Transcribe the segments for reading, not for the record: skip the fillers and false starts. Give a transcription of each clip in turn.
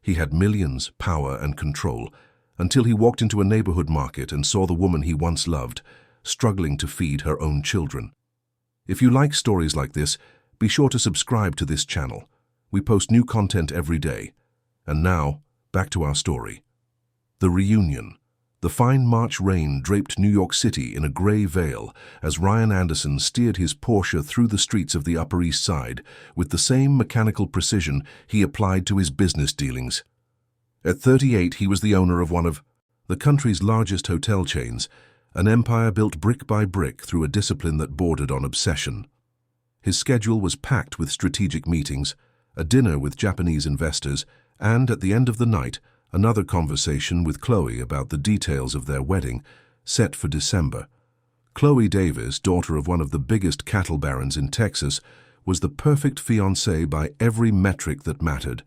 He had millions, power, and control, until he walked into a neighborhood market and saw the woman he once loved, struggling to feed her own children. If you like stories like this, be sure to subscribe to this channel. We post new content every day. And now, back to our story. The reunion. The fine March rain draped New York City in a gray veil as Ryan Anderson steered his Porsche through the streets of the Upper East Side with the same mechanical precision he applied to his business dealings. At 38, he was the owner of one of the country's largest hotel chains, an empire built brick by brick through a discipline that bordered on obsession. His schedule was packed with strategic meetings, a dinner with Japanese investors, and, at the end of the night, another conversation with Chloe about the details of their wedding, set for December. Chloe Davis, daughter of one of the biggest cattle barons in Texas, was the perfect fiancée by every metric that mattered.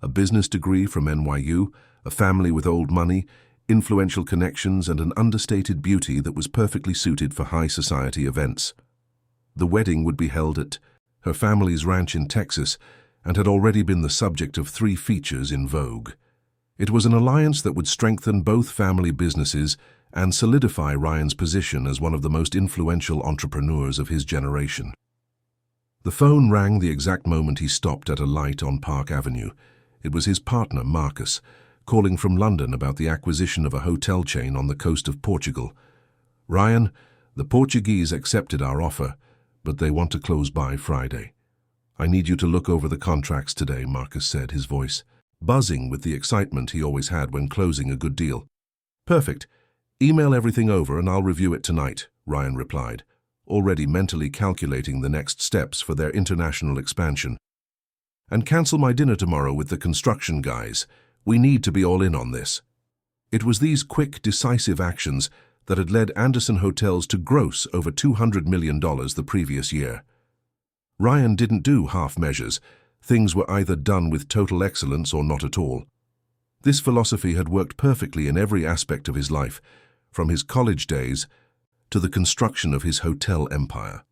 A business degree from NYU, a family with old money, influential connections, and an understated beauty that was perfectly suited for high society events. The wedding would be held at her family's ranch in Texas and had already been the subject of 3 features in Vogue. It was an alliance that would strengthen both family businesses and solidify Ryan's position as one of the most influential entrepreneurs of his generation. The phone rang the exact moment he stopped at a light on Park Avenue. It was his partner, Marcus, calling from London about the acquisition of a hotel chain on the coast of Portugal. "Ryan, the Portuguese accepted our offer, but they want to close by Friday. I need you to look over the contracts today," Marcus said, his voice buzzing with the excitement he always had when closing a good deal. "Perfect. Email everything over and I'll review it tonight," Ryan replied, already mentally calculating the next steps for their international expansion. "And cancel my dinner tomorrow with the construction guys. We need to be all in on this." It was these quick, decisive actions that had led Anderson Hotels to gross over $200 million the previous year. Ryan didn't do half measures. Things were either done with total excellence or not at all. This philosophy had worked perfectly in every aspect of his life, from his college days to the construction of his hotel empire.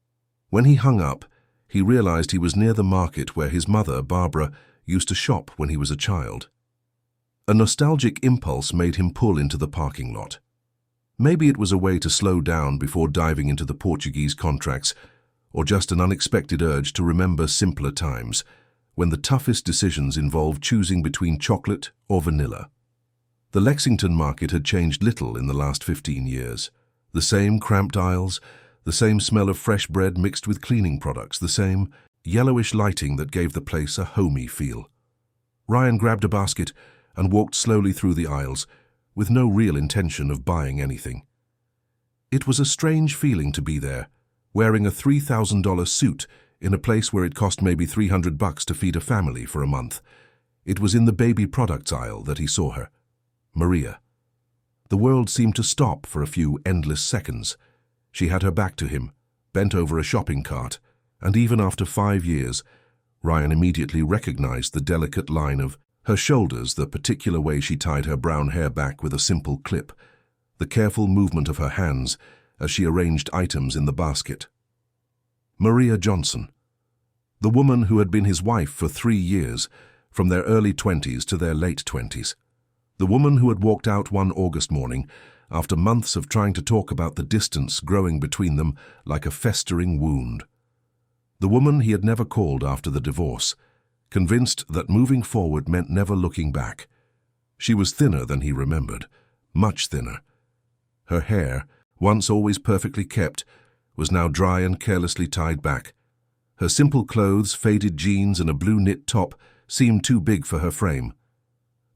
When he hung up, he realized he was near the market where his mother, Barbara, used to shop when he was a child. A nostalgic impulse made him pull into the parking lot. Maybe it was a way to slow down before diving into the Portuguese contracts, or just an unexpected urge to remember simpler times, when the toughest decisions involved choosing between chocolate or vanilla. The Lexington market had changed little in the last 15 years. The same cramped aisles, the same smell of fresh bread mixed with cleaning products, the same yellowish lighting that gave the place a homey feel. Ryan grabbed a basket and walked slowly through the aisles, with no real intention of buying anything. It was a strange feeling to be there, wearing a $3,000 suit in a place where it cost maybe $300 to feed a family for a month. It was in the baby products aisle that he saw her, Maria. The world seemed to stop for a few endless seconds. She had her back to him, bent over a shopping cart, and even after 5 years, Ryan immediately recognized the delicate line of her shoulders, the particular way she tied her brown hair back with a simple clip, the careful movement of her hands as she arranged items in the basket. Maria Johnson, the woman who had been his wife for 3 years, from their early 20s to their late 20s. The woman who had walked out one August morning, after months of trying to talk about the distance growing between them like a festering wound. The woman he had never called after the divorce, convinced that moving forward meant never looking back. She was thinner than he remembered, much thinner. Her hair, once always perfectly kept, was now dry and carelessly tied back. Her simple clothes, faded jeans and a blue knit top seemed too big for her frame.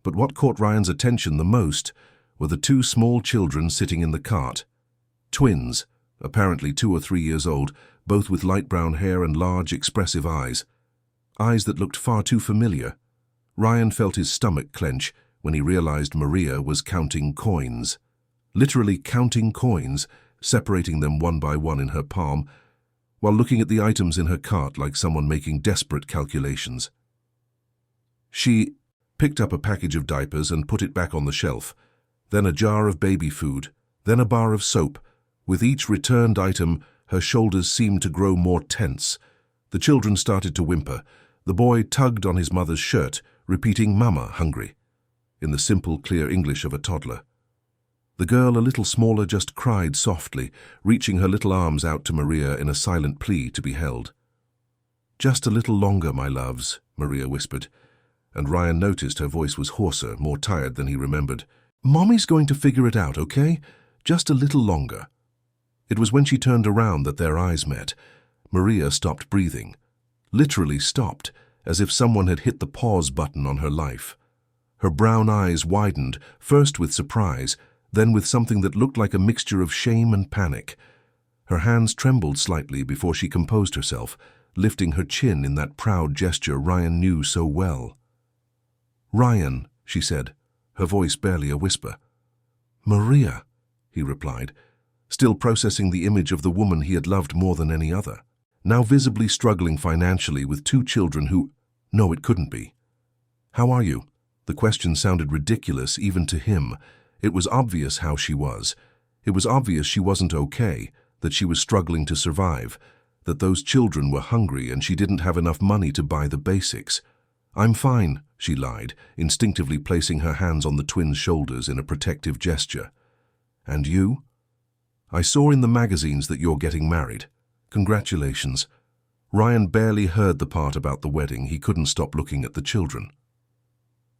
But what caught Ryan's attention the most were the 2 small children sitting in the cart. Twins, apparently 2 or 3 years old, both with light brown hair and large, expressive eyes. Eyes that looked far too familiar. Ryan felt his stomach clench when he realized Maria was counting coins. Literally counting coins, separating them one by one in her palm, while looking at the items in her cart like someone making desperate calculations. She picked up a package of diapers and put it back on the shelf, then a jar of baby food, then a bar of soap. With each returned item, her shoulders seemed to grow more tense. The children started to whimper. The boy tugged on his mother's shirt, repeating "Mama, hungry," in the simple, clear English of a toddler. The girl, a little smaller, just cried softly, reaching her little arms out to Maria in a silent plea to be held. "Just a little longer, my loves," Maria whispered, and Ryan noticed her voice was hoarser, more tired than he remembered. "Mommy's going to figure it out, okay? Just a little longer." It was when she turned around that their eyes met. Maria stopped breathing. Literally stopped, as if someone had hit the pause button on her life. Her brown eyes widened, first with surprise, then with something that looked like a mixture of shame and panic. Her hands trembled slightly before she composed herself, lifting her chin in that proud gesture Ryan knew so well. "Ryan," she said, her voice barely a whisper. "Maria," he replied, still processing the image of the woman he had loved more than any other, now visibly struggling financially with 2 children who— No, it couldn't be. "How are you?" The question sounded ridiculous even to him. It was obvious how she was. It was obvious she wasn't okay, that she was struggling to survive, that those children were hungry and she didn't have enough money to buy the basics. "I'm fine," she lied, instinctively placing her hands on the twins' shoulders in a protective gesture. "And you?" "I saw in the magazines that you're getting married. Congratulations." Ryan barely heard the part about the wedding. He couldn't stop looking at the children.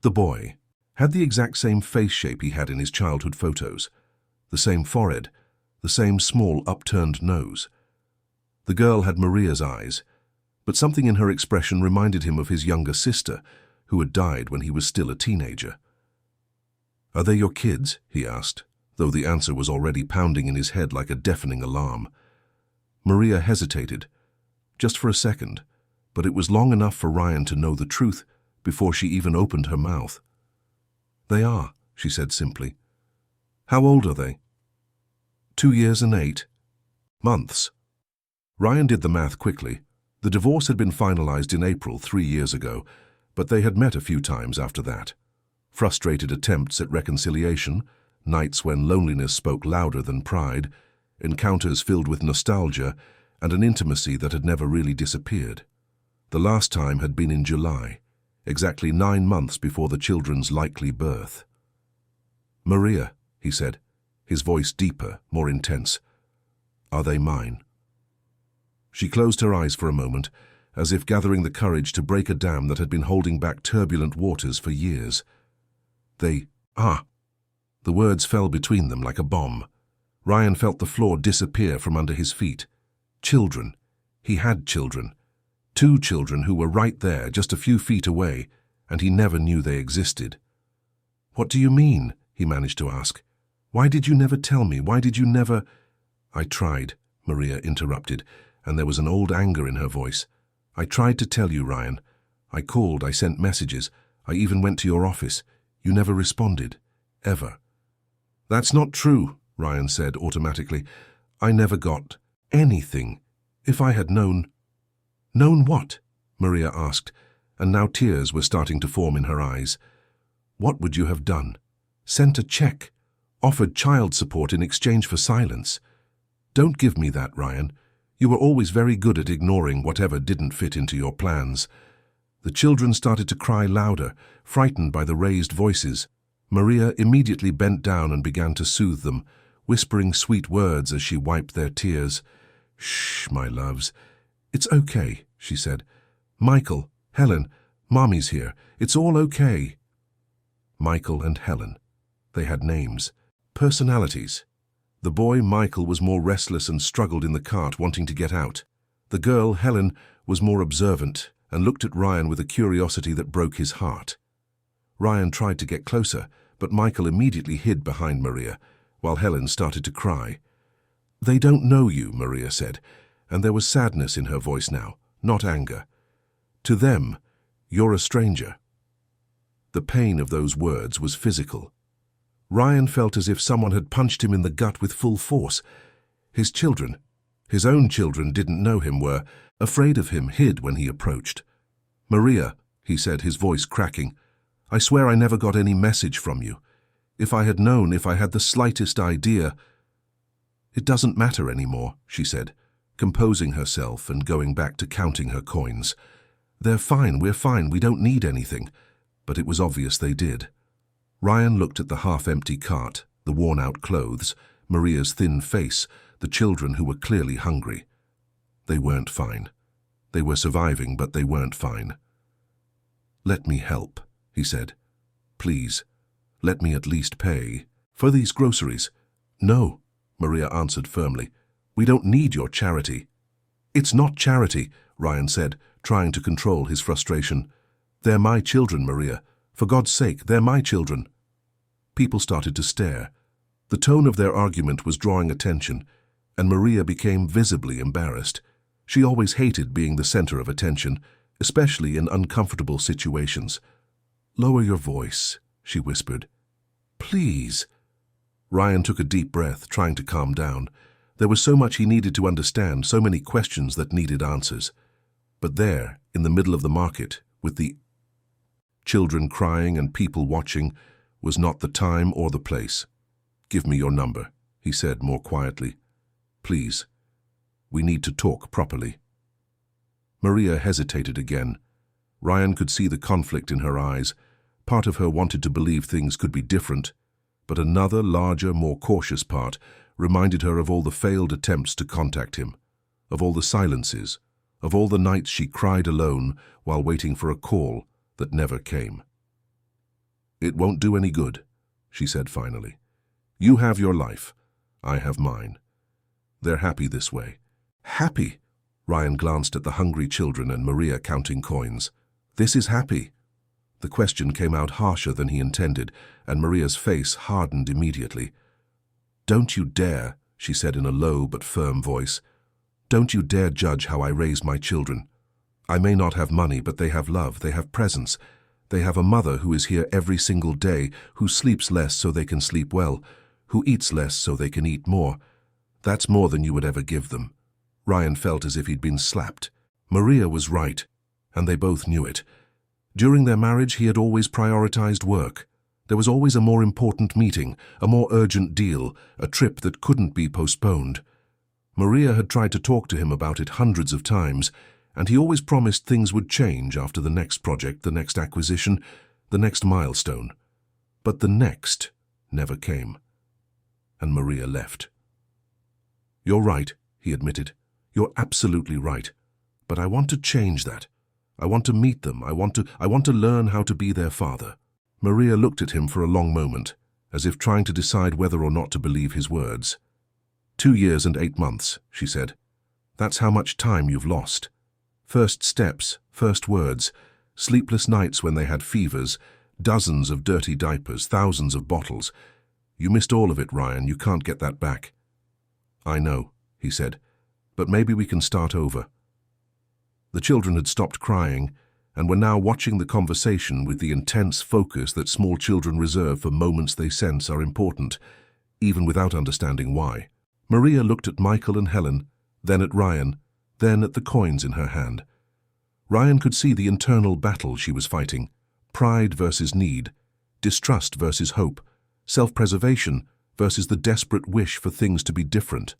The boy had the exact same face shape he had in his childhood photos, the same forehead, the same small upturned nose. The girl had Maria's eyes, but something in her expression reminded him of his younger sister, who had died when he was still a teenager. "Are they your kids?" he asked, though the answer was already pounding in his head like a deafening alarm. Maria hesitated, just for a second, but it was long enough for Ryan to know the truth before she even opened her mouth. "They are," she said simply. "How old are they?" 2 years and 8 months. Ryan did the math quickly. The divorce had been finalized in April 3 years ago, but they had met a few times after that. Frustrated attempts at reconciliation, nights when loneliness spoke louder than pride, encounters filled with nostalgia, and an intimacy that had never really disappeared. The last time had been in July, exactly 9 months before the children's likely birth. "Maria," he said, his voice deeper, more intense. "Are they mine?" She closed her eyes for a moment, as if gathering the courage to break a dam that had been holding back turbulent waters for years. "They are." The words fell between them like a bomb. Ryan felt the floor disappear from under his feet. Children. He had children. 2 children who were right there, just a few feet away, and he never knew they existed. "What do you mean?" he managed to ask. "Why did you never tell me? Why did you never—" "I tried," Maria interrupted, and there was an old anger in her voice. "I tried to tell you, Ryan. I called, I sent messages, I even went to your office. You never responded. Ever." "That's not true," Ryan said automatically. "I never got anything. If I had known—" "Known what?" Maria asked, and now tears were starting to form in her eyes. "What would you have done? Sent a check? Offered child support in exchange for silence? Don't give me that, Ryan. You were always very good at ignoring whatever didn't fit into your plans." The children started to cry louder, frightened by the raised voices. Maria immediately bent down and began to soothe them, whispering sweet words as she wiped their tears. "Shh, my loves. It's okay," she said. "Michael, Helen, Mommy's here. It's all okay." Michael and Helen. They had names, personalities. The boy, Michael, was more restless and struggled in the cart, wanting to get out. The girl, Helen, was more observant and looked at Ryan with a curiosity that broke his heart. Ryan tried to get closer, but Michael immediately hid behind Maria, while Helen started to cry. "They don't know you," Maria said, and there was sadness in her voice now, not anger. "To them, you're a stranger." The pain of those words was physical. Ryan felt as if someone had punched him in the gut with full force. His children, his own children, didn't know him, were afraid of him, hid when he approached. "Maria," he said, his voice cracking, "I swear I never got any message from you. If I had known, if I had the slightest idea—" "It doesn't matter anymore," she said, composing herself and going back to counting her coins. "They're fine, we're fine, we don't need anything. but it was obvious they did. Ryan looked at the half-empty cart, the worn-out clothes, Maria's thin face, the children who were clearly hungry. They weren't fine. They were surviving, but they weren't fine. "Let me help," he said. "Please, let me at least pay for these groceries." "No," Maria answered firmly. "We don't need your charity." "It's not charity," Ryan said, trying to control his frustration. "They're my children, Maria. For God's sake, they're my children." People started to stare. The tone of their argument was drawing attention, and Maria became visibly embarrassed. She always hated being the center of attention, especially in uncomfortable situations. "Lower your voice," she whispered. "Please." Ryan took a deep breath, trying to calm down. There was so much he needed to understand, so many questions that needed answers. But there, in the middle of the market, with the children crying and people watching, was not the time or the place. "Give me your number," he said more quietly. "Please. We need to talk properly." Maria hesitated again. Ryan could see the conflict in her eyes. Part of her wanted to believe things could be different, but another, larger, more cautious part reminded her of all the failed attempts to contact him, of all the silences, of all the nights she cried alone while waiting for a call that never came. "It won't do any good," she said finally. "You have your life. I have mine. They're happy this way." "Happy?" Ryan glanced at the hungry children and Maria counting coins. "This is happy?" The question came out harsher than he intended, and Maria's face hardened immediately. "Don't you dare," she said in a low but firm voice. "Don't you dare judge how I raise my children. I may not have money, but they have love, they have presence. They have a mother who is here every single day, who sleeps less so they can sleep well, who eats less so they can eat more. That's more than you would ever give them." Ryan felt as if he'd been slapped. Maria was right, and they both knew it. During their marriage, he had always prioritized work. There was always a more important meeting, a more urgent deal, a trip that couldn't be postponed. Maria had tried to talk to him about it hundreds of times, and he always promised things would change after the next project, the next acquisition, the next milestone. But the next never came, and Maria left. "You're right," he admitted. "You're absolutely right. But I want to change that. I want to meet them. I want to learn how to be their father." Maria looked at him for a long moment, as if trying to decide whether or not to believe his words. 2 years and 8 months, she said. "That's how much time you've lost. First steps, first words, sleepless nights when they had fevers, dozens of dirty diapers, thousands of bottles. You missed all of it, Ryan. You can't get that back." "I know," he said, "but maybe we can start over." The children had stopped crying and were now watching the conversation with the intense focus that small children reserve for moments they sense are important, even without understanding why. Maria looked at Michael and Helen, then at Ryan, then at the coins in her hand. Ryan could see the internal battle she was fighting: pride versus need, distrust versus hope, self-preservation versus the desperate wish for things to be different.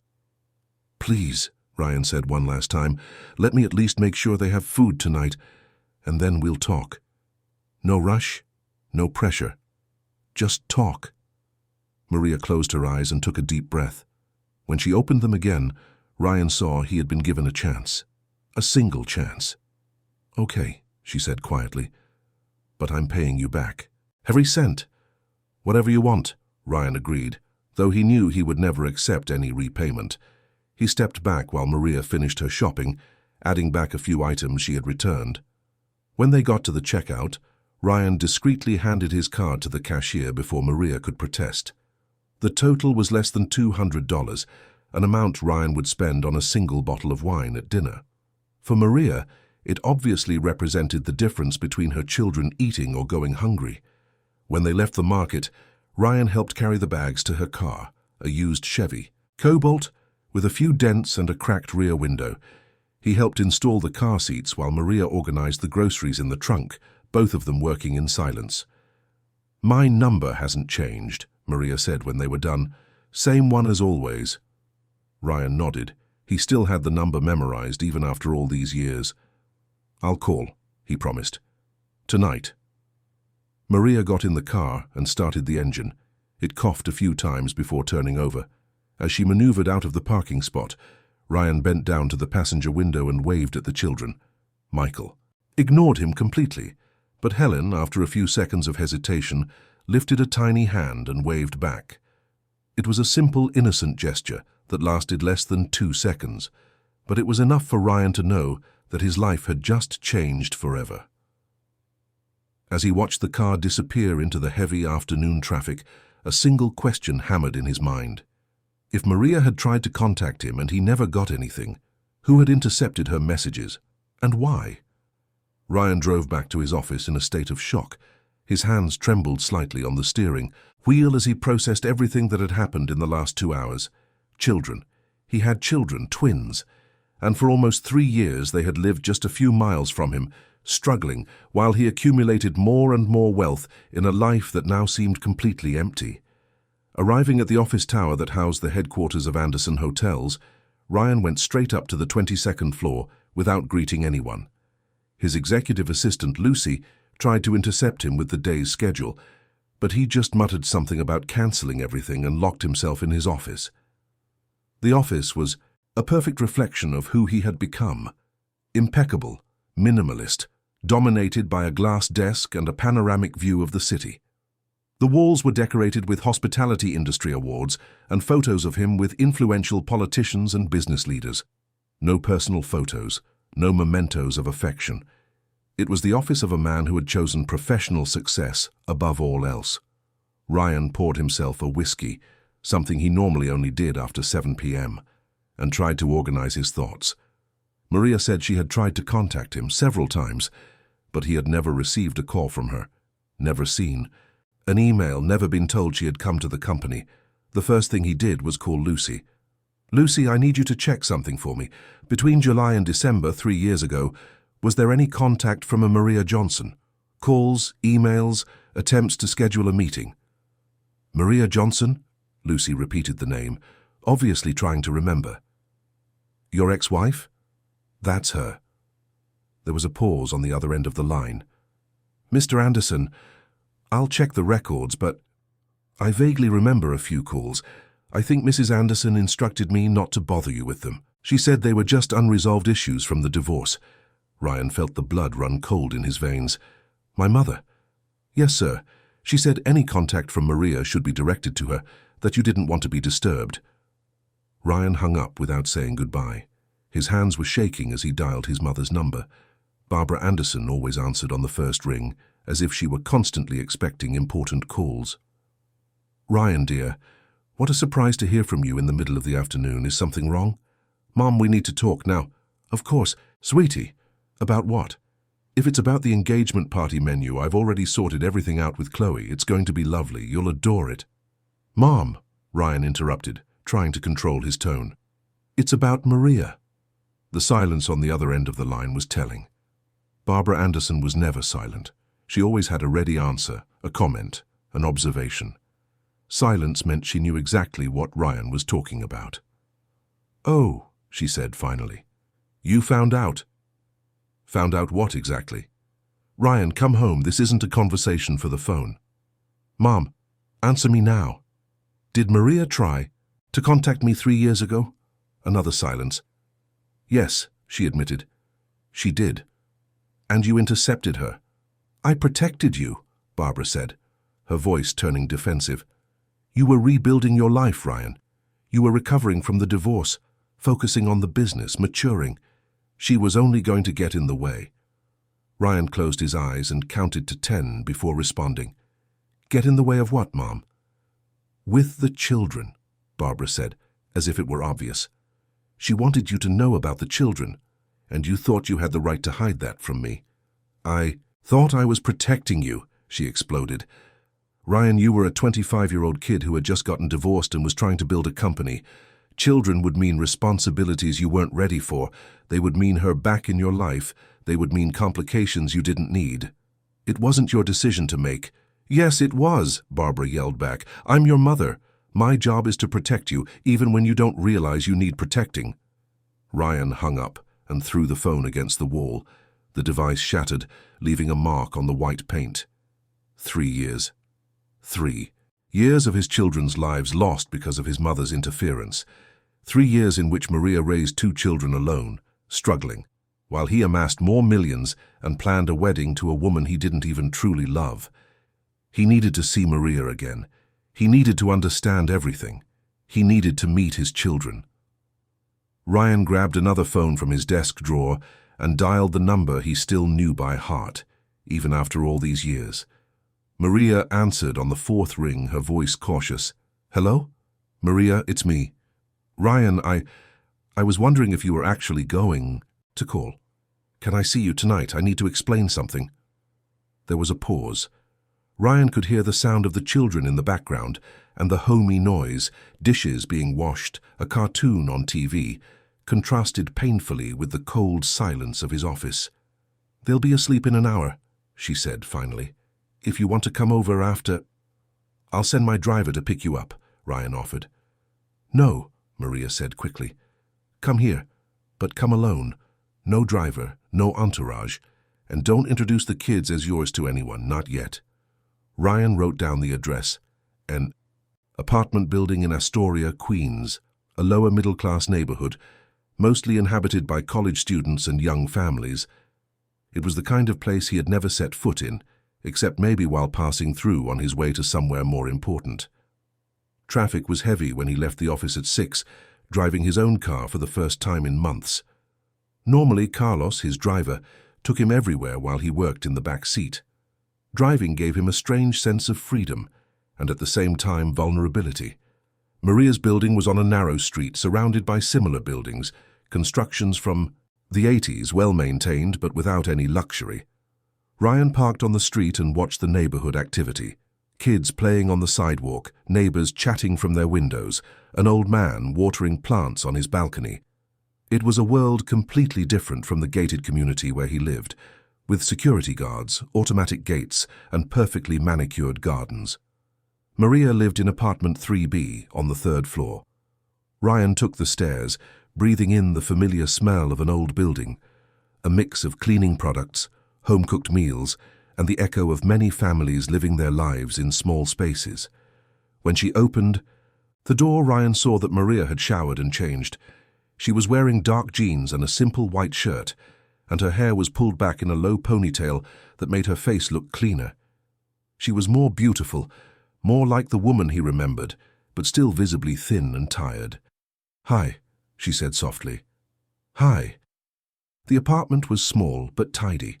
"Please," Ryan said one last time, "let me at least make sure they have food tonight, and then we'll talk. No rush, no pressure. Just talk." Maria closed her eyes and took a deep breath. When she opened them again, Ryan saw he had been given a chance. A single chance. "Okay," she said quietly, "but I'm paying you back. Every cent." "Whatever you want," Ryan agreed, though he knew he would never accept any repayment. He stepped back while Maria finished her shopping, adding back a few items she had returned. When they got to the checkout, Ryan discreetly handed his card to the cashier before Maria could protest. The total was less than $200, an amount Ryan would spend on a single bottle of wine at dinner. For Maria, it obviously represented the difference between her children eating or going hungry. When they left the market, Ryan helped carry the bags to her car, a used Chevy, Cobalt, with a few dents and a cracked rear window. He helped install the car seats while Maria organized the groceries in the trunk, both of them working in silence. "My number hasn't changed," Maria said when they were done. "Same one as always." Ryan nodded. He still had the number memorized even after all these years. "I'll call," he promised. "Tonight." Maria got in the car and started the engine. It coughed a few times before turning over. As she maneuvered out of the parking spot, Ryan bent down to the passenger window and waved at the children. Michael ignored him completely, but Helen, after a few seconds of hesitation, lifted a tiny hand and waved back. It was a simple, innocent gesture that lasted less than 2 seconds, but it was enough for Ryan to know that his life had just changed forever. As he watched the car disappear into the heavy afternoon traffic, a single question hammered in his mind. If Maria had tried to contact him and he never got anything, who had intercepted her messages, and why? Ryan drove back to his office in a state of shock. His hands trembled slightly on the steering wheel as he processed everything that had happened in the last 2 hours. Children. He had children, twins, and for almost 3 years they had lived just a few miles from him, struggling while he accumulated more and more wealth in a life that now seemed completely empty. Arriving at the office tower that housed the headquarters of Anderson Hotels, Ryan went straight up to the 22nd floor without greeting anyone. His executive assistant, Lucy, tried to intercept him with the day's schedule, but he just muttered something about cancelling everything and locked himself in his office. The office was a perfect reflection of who he had become. Impeccable, minimalist, dominated by a glass desk and a panoramic view of the city. The walls were decorated with hospitality industry awards and photos of him with influential politicians and business leaders. No personal photos, no mementos of affection. It was the office of a man who had chosen professional success above all else. Ryan poured himself a whiskey, something he normally only did after 7 p.m., and tried to organize his thoughts. Maria said she had tried to contact him several times, but he had never received a call from her, never seen an email, never been told she had come to the company. The first thing he did was call Lucy. "Lucy, I need you to check something for me. Between July and December 3 years ago, was there any contact from a Maria Johnson? Calls, emails, attempts to schedule a meeting?" "Maria Johnson?" Lucy repeated the name, obviously trying to remember. "Your ex-wife?" "That's her." There was a pause on the other end of the line. "Mr. Anderson, I'll check the records, but I vaguely remember a few calls. I think Mrs. Anderson instructed me not to bother you with them. She said they were just unresolved issues from the divorce." Ryan felt the blood run cold in his veins. "My mother?" "Yes, sir. She said any contact from Maria should be directed to her, that you didn't want to be disturbed." Ryan hung up without saying goodbye. His hands were shaking as he dialed his mother's number. Barbara Anderson always answered on the first ring, as if she were constantly expecting important calls. "Ryan, dear, what a surprise to hear from you in the middle of the afternoon. Is something wrong?" "Mom, we need to talk now." "Of course. Sweetie." "About what?" "If it's about the engagement party menu, I've already sorted everything out with Chloe. It's going to be lovely. You'll adore it." "Mom," Ryan interrupted, trying to control his tone. "It's about Maria." The silence on the other end of the line was telling. Barbara Anderson was never silent. She always had a ready answer, a comment, an observation. Silence meant she knew exactly what Ryan was talking about. "Oh," she said finally. "You found out?" "Found out what exactly?" "Ryan, come home. This isn't a conversation for the phone." "Mom, answer me now. Did Maria try to contact me 3 years ago?" Another silence. "Yes," she admitted. "She did." "And you intercepted her?" "I protected you," Barbara said, her voice turning defensive. "You were rebuilding your life, Ryan. You were recovering from the divorce, focusing on the business, maturing. She was only going to get in the way." Ryan closed his eyes and counted to 10 before responding. "Get in the way of what, Mom?" "With the children," Barbara said, as if it were obvious. "She wanted you to know about the children, and you thought you had the right to hide that from me." "I thought I was protecting you," she exploded. "Ryan, you were a 25-year-old kid who had just gotten divorced and was trying to build a company. Children would mean responsibilities you weren't ready for. They would mean her back in your life. They would mean complications you didn't need. It wasn't your decision to make." "Yes, it was," Barbara yelled back. "I'm your mother. My job is to protect you, even when you don't realize you need protecting." Ryan hung up and threw the phone against the wall. The device shattered, leaving a mark on the white paint. 3 years. 3 years of his children's lives lost because of his mother's interference. 3 years in which Maria raised 2 children alone, struggling, while he amassed more millions and planned a wedding to a woman he didn't even truly love. He needed to see Maria again. He needed to understand everything. He needed to meet his children. Ryan grabbed another phone from his desk drawer and dialed the number he still knew by heart, even after all these years. Maria answered on the 4th ring, her voice cautious. "Hello? Maria, it's me. Ryan, I was wondering if you were actually going to call. Can I see you tonight? I need to explain something." There was a pause. Ryan could hear the sound of the children in the background and the homey noise, dishes being washed, a cartoon on TV, contrasted painfully with the cold silence of his office. "They'll be asleep in an hour," she said finally. "If you want to come over after—" "I'll send my driver to pick you up," Ryan offered. "No," Maria said quickly. "Come here, but come alone. No driver, no entourage, and don't introduce the kids as yours to anyone, not yet." Ryan wrote down the address. An apartment building in Astoria, Queens, a lower middle-class neighborhood, mostly inhabited by college students and young families. It was the kind of place he had never set foot in, except maybe while passing through on his way to somewhere more important. Traffic was heavy when he left the office at 6, driving his own car for the first time in months. Normally, Carlos, his driver, took him everywhere while he worked in the back seat. Driving gave him a strange sense of freedom, and at the same time vulnerability. Maria's building was on a narrow street surrounded by similar buildings, constructions from the 80s, well-maintained but without any luxury. Ryan parked on the street and watched the neighborhood activity. Kids playing on the sidewalk, neighbors chatting from their windows, an old man watering plants on his balcony. It was a world completely different from the gated community where he lived, with security guards, automatic gates, and perfectly manicured gardens. Maria lived in apartment 3B on the 3rd floor. Ryan took the stairs, breathing in the familiar smell of an old building, a mix of cleaning products, home-cooked meals, and the echo of many families living their lives in small spaces. When she opened the door, Ryan saw that Maria had showered and changed. She was wearing dark jeans and a simple white shirt, and her hair was pulled back in a low ponytail that made her face look cleaner. She was more beautiful, more like the woman he remembered, but still visibly thin and tired. "Hi," she said softly. "Hi." The apartment was small but tidy.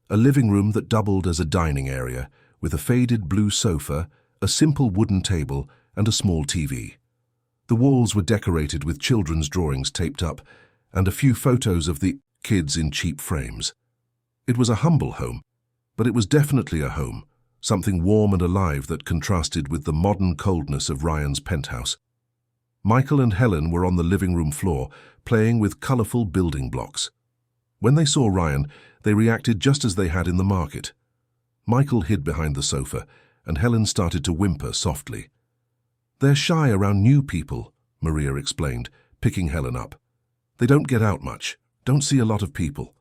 A living room that doubled as a dining area, with a faded blue sofa, a simple wooden table, and a small TV. The walls were decorated with children's drawings taped up, and a few photos of the kids in cheap frames. It was a humble home, but it was definitely a home, something warm and alive that contrasted with the modern coldness of Ryan's penthouse. Michael and Helen were on the living room floor, playing with colorful building blocks. When they saw Ryan, they reacted just as they had in the market. Michael hid behind the sofa, and Helen started to whimper softly. "They're shy around new people," Maria explained, picking Helen up. "They don't get out much, don't see a lot of people."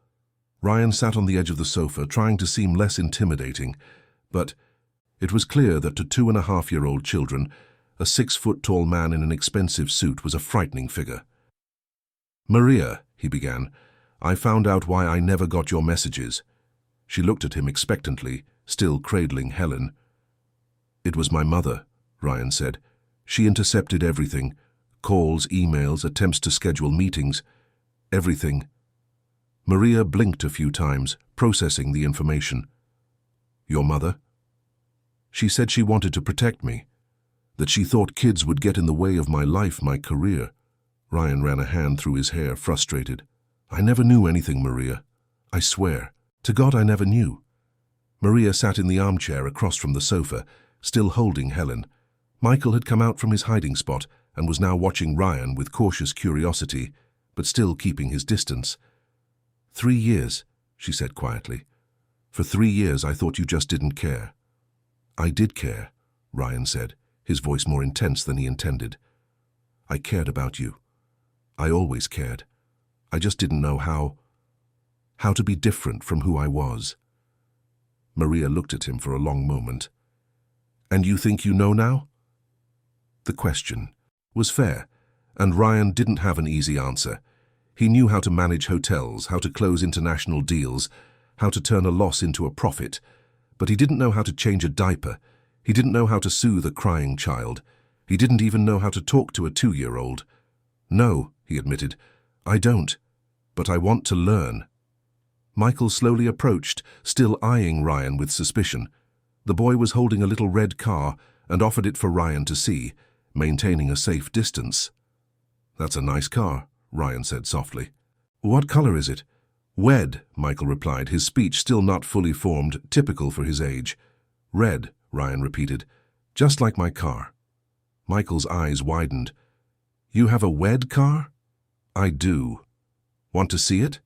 Ryan sat on the edge of the sofa, trying to seem less intimidating, but it was clear that to 2.5-year-old children, a 6-foot-tall man in an expensive suit was a frightening figure. "Maria," he began, "I found out why I never got your messages." She looked at him expectantly, still cradling Helen. "It was my mother," Ryan said. "She intercepted everything. Calls, emails, attempts to schedule meetings. Everything." Maria blinked a few times, processing the information. "Your mother?" "She said she wanted to protect me, that she thought kids would get in the way of my life, my career." Ryan ran a hand through his hair, frustrated. "I never knew anything, Maria. I swear. To God, I never knew." Maria sat in the armchair across from the sofa, still holding Helen. Michael had come out from his hiding spot and was now watching Ryan with cautious curiosity, but still keeping his distance. 3 years, she said quietly. "For 3 years I thought you just didn't care." "I did care," Ryan said, his voice more intense than he intended. "I cared about you. I always cared. I just didn't know how to be different from who I was." Maria looked at him for a long moment. "And you think you know now?" The question was fair, and Ryan didn't have an easy answer. He knew how to manage hotels, how to close international deals, how to turn a loss into a profit, but he didn't know how to change a diaper. He didn't know how to soothe a crying child. He didn't even know how to talk to a 2-year-old. "No," he admitted, "I don't, but I want to learn." Michael slowly approached, still eyeing Ryan with suspicion. The boy was holding a little red car and offered it for Ryan to see, maintaining a safe distance. "That's a nice car," Ryan said softly. "What color is it?" "Red," Michael replied, his speech still not fully formed, typical for his age. "Red," Ryan repeated, "just like my car." Michael's eyes widened. "You have a wed car?" "I do." "Want to see it?"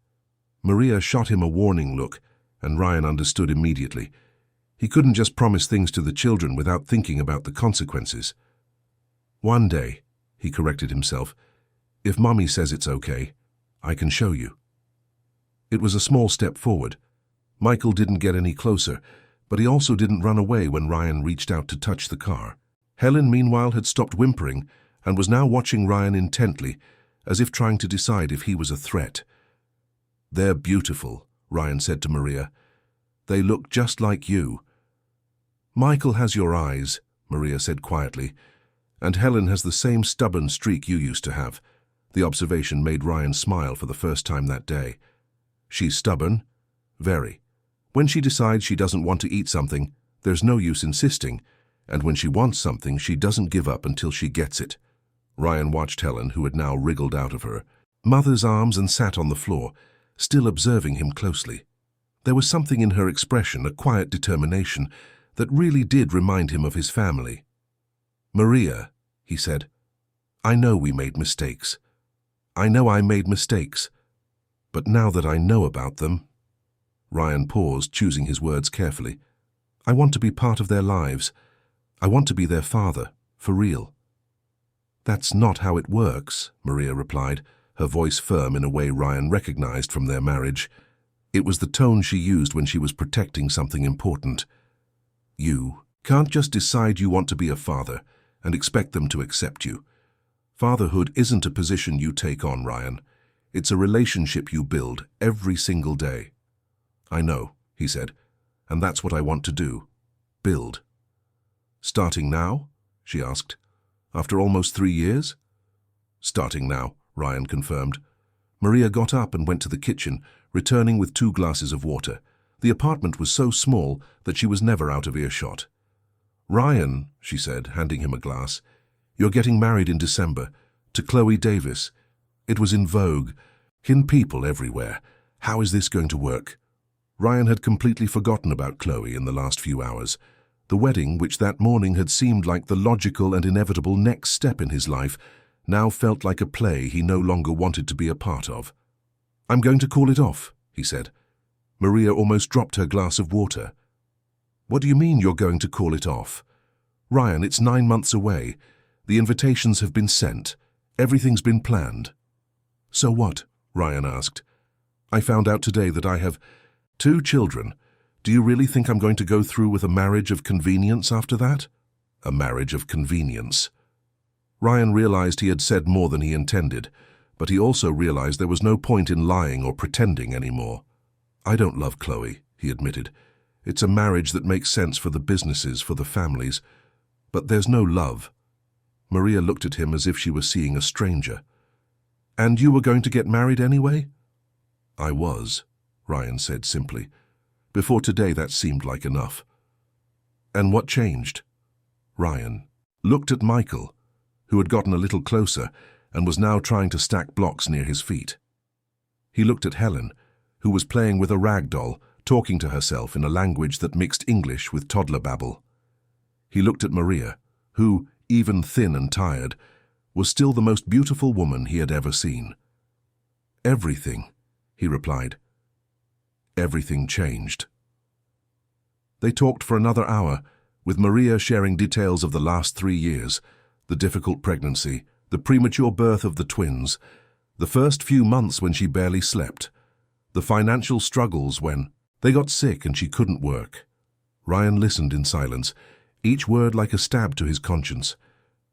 Maria shot him a warning look, and Ryan understood immediately. He couldn't just promise things to the children without thinking about the consequences. "One day," he corrected himself, "if Mommy says it's okay, I can show you." It was a small step forward. Michael didn't get any closer, but he also didn't run away when Ryan reached out to touch the car. Helen, meanwhile, had stopped whimpering and was now watching Ryan intently, as if trying to decide if he was a threat. "They're beautiful," Ryan said to Maria. "They look just like you." "Michael has your eyes," Maria said quietly, "and Helen has the same stubborn streak you used to have." The observation made Ryan smile for the first time that day. "She's stubborn?" "Very. When she decides she doesn't want to eat something, there's no use insisting, and when she wants something, she doesn't give up until she gets it." Ryan watched Helen, who had now wriggled out of her mother's arms and sat on the floor, still observing him closely. There was something in her expression, a quiet determination, that really did remind him of his family. "Maria," he said, "I know we made mistakes. I know I made mistakes. But now that I know about them—" Ryan paused, choosing his words carefully. "I want to be part of their lives. I want to be their father, for real." "That's not how it works," Maria replied, her voice firm in a way Ryan recognized from their marriage. It was the tone she used when she was protecting something important. "You can't just decide you want to be a father and expect them to accept you. Fatherhood isn't a position you take on, Ryan. It's a relationship you build every single day." "I know," he said, "and that's what I want to do. Build." "Starting now?" she asked. "After almost 3 years?" "Starting now," Ryan confirmed. Maria got up and went to the kitchen, returning with 2 glasses of water. The apartment was so small that she was never out of earshot. "Ryan," she said, handing him a glass, "you're getting married in December, to Chloe Davis. It was in vogue, in people everywhere. How is this going to work?" Ryan had completely forgotten about Chloe in the last few hours. The wedding, which that morning had seemed like the logical and inevitable next step in his life, now felt like a play he no longer wanted to be a part of. "I'm going to call it off," he said. Maria almost dropped her glass of water. "What do you mean you're going to call it off?" "Ryan, it's 9 months away. The invitations have been sent. Everything's been planned." "So what?" Ryan asked. "I found out today that I have 2 children. Do you really think I'm going to go through with a marriage of convenience after that?" "A marriage of convenience." Ryan realized he had said more than he intended, but he also realized there was no point in lying or pretending anymore. "I don't love Chloe," he admitted. "It's a marriage that makes sense for the businesses, for the families, but there's no love." Maria looked at him as if she was seeing a stranger. "And you were going to get married anyway?" "I was," Ryan said simply. "Before today that seemed like enough." "And what changed?" Ryan looked at Michael, who had gotten a little closer and was now trying to stack blocks near his feet. He looked at Helen, who was playing with a rag doll, talking to herself in a language that mixed English with toddler babble. He looked at Maria, who, even thin and tired, was still the most beautiful woman he had ever seen. "Everything," he replied. "Everything changed." They talked for another hour, with Maria sharing details of the last 3 years, the difficult pregnancy, the premature birth of the twins, the first few months when she barely slept, the financial struggles when they got sick and she couldn't work. Ryan listened in silence, each word like a stab to his conscience.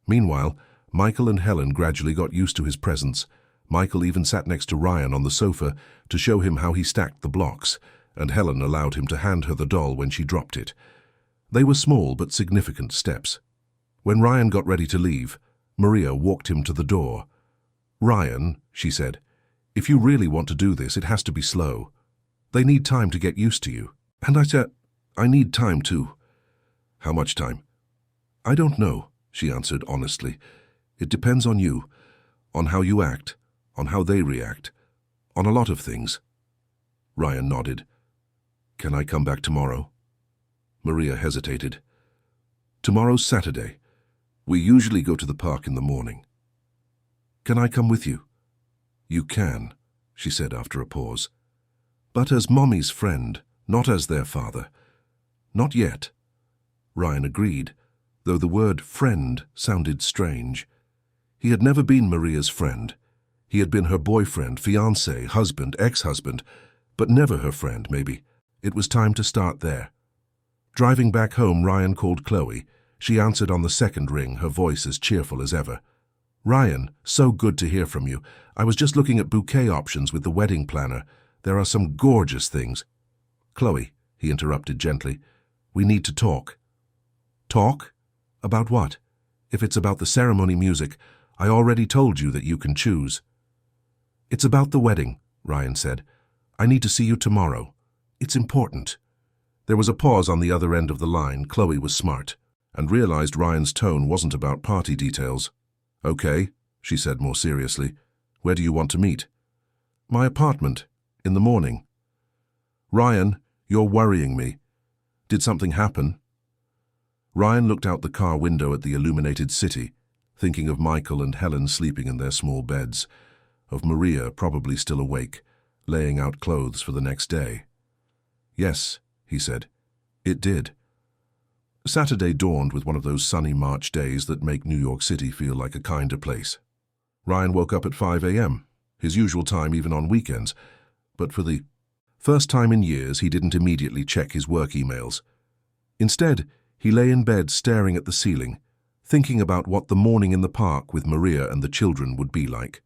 Meanwhile, Michael and Helen gradually got used to his presence. Michael even sat next to Ryan on the sofa to show him how he stacked the blocks, and Helen allowed him to hand her the doll when she dropped it. They were small but significant steps. When Ryan got ready to leave, Maria walked him to the door. "Ryan," she said, "if you really want to do this, it has to be slow. They need time to get used to you." And I said, "I need time too." "How much time?" "I don't know," she answered honestly. "It depends on you, on how you act, on how they react, on a lot of things." Ryan nodded. "Can I come back tomorrow?" Maria hesitated. "Tomorrow's Saturday. We usually go to the park in the morning." "Can I come with you?" "You can," she said after a pause. "But as Mommy's friend, not as their father." "Not yet." Ryan agreed, though the word friend sounded strange. He had never been Maria's friend. He had been her boyfriend, fiancé, husband, ex-husband, but never her friend, maybe. It was time to start there. Driving back home, Ryan called Chloe. She answered on the second ring, her voice as cheerful as ever. "Ryan, so good to hear from you. I was just looking at bouquet options with the wedding planner. There are some gorgeous things." "Chloe," he interrupted gently, "we need to talk." "Talk? About what? If it's about the ceremony music, I already told you that you can choose." "It's about the wedding," Ryan said. "I need to see you tomorrow. It's important." There was a pause on the other end of the line. Chloe was smart, and realized Ryan's tone wasn't about party details. "Okay," she said more seriously. "Where do you want to meet?" "My apartment, in the morning." "Ryan, you're worrying me. Did something happen?" Ryan looked out the car window at the illuminated city, thinking of Michael and Helen sleeping in their small beds, of Maria probably still awake, laying out clothes for the next day. "Yes," he said, "it did." Saturday dawned with one of those sunny March days that make New York City feel like a kinder place. Ryan woke up at 5 a.m., his usual time even on weekends, but for the first time in years he didn't immediately check his work emails. Instead, he lay in bed staring at the ceiling, thinking about what the morning in the park with Maria and the children would be like.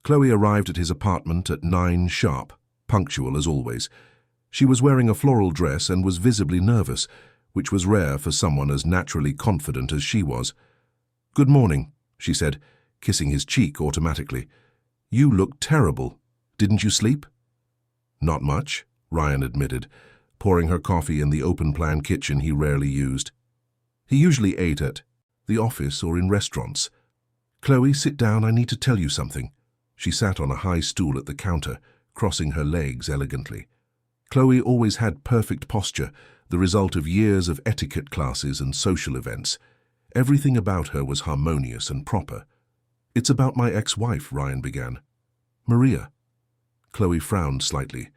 Chloe arrived at his apartment at 9 sharp, punctual as always. She was wearing a floral dress and was visibly nervous, which was rare for someone as naturally confident as she was. "Good morning," she said, kissing his cheek automatically. "You look terrible. Didn't you sleep?" "Not much," Ryan admitted, pouring her coffee in the open-plan kitchen he rarely used. He usually ate at the office or in restaurants. "Chloe, sit down, I need to tell you something." She sat on a high stool at the counter, crossing her legs elegantly. Chloe always had perfect posture, the result of years of etiquette classes and social events. Everything about her was harmonious and proper. "It's about my ex-wife," Ryan began. "Maria." Chloe frowned slightly.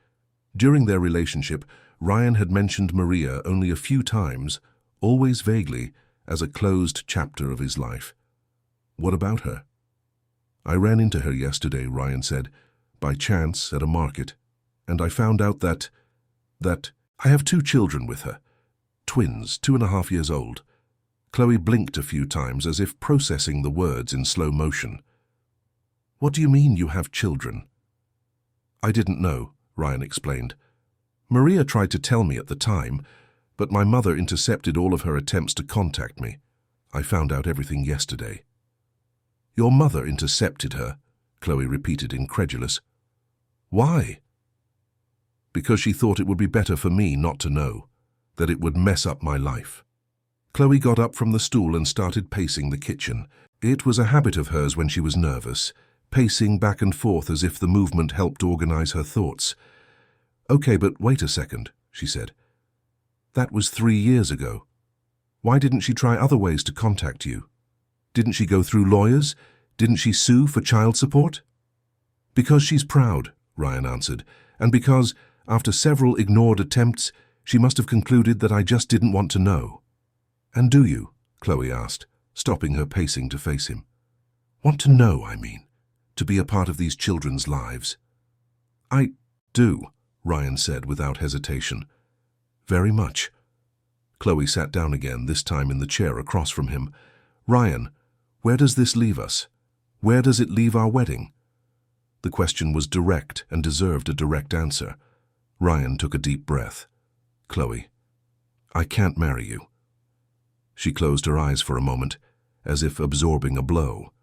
During their relationship, Ryan had mentioned Maria only a few times, always vaguely, as a closed chapter of his life. "What about her?" "I ran into her yesterday," Ryan said, "by chance at a market, and I found out that I have 2 children with her. Twins, 2.5 years old." Chloe blinked a few times as if processing the words in slow motion. "What do you mean you have children?" "I didn't know," Ryan explained. "Maria tried to tell me at the time, but my mother intercepted all of her attempts to contact me. I found out everything yesterday." "Your mother intercepted her?" Chloe repeated, incredulous. "Why?" "Because she thought it would be better for me not to know, that it would mess up my life." Chloe got up from the stool and started pacing the kitchen. It was a habit of hers when she was nervous, pacing back and forth as if the movement helped organize her thoughts. "Okay, but wait a second," she said. "That was 3 years ago. Why didn't she try other ways to contact you? Didn't she go through lawyers? Didn't she sue for child support?" "Because she's proud," Ryan answered, "and because, after several ignored attempts, she must have concluded that I just didn't want to know." "And do you?" Chloe asked, stopping her pacing to face him. "Want to know, I mean, to be a part of these children's lives?" "I do," Ryan said without hesitation. "Very much." Chloe sat down again, this time in the chair across from him. "Ryan, where does this leave us? Where does it leave our wedding?" The question was direct and deserved a direct answer. Ryan took a deep breath. "Chloe, I can't marry you." She closed her eyes for a moment, as if absorbing a blow.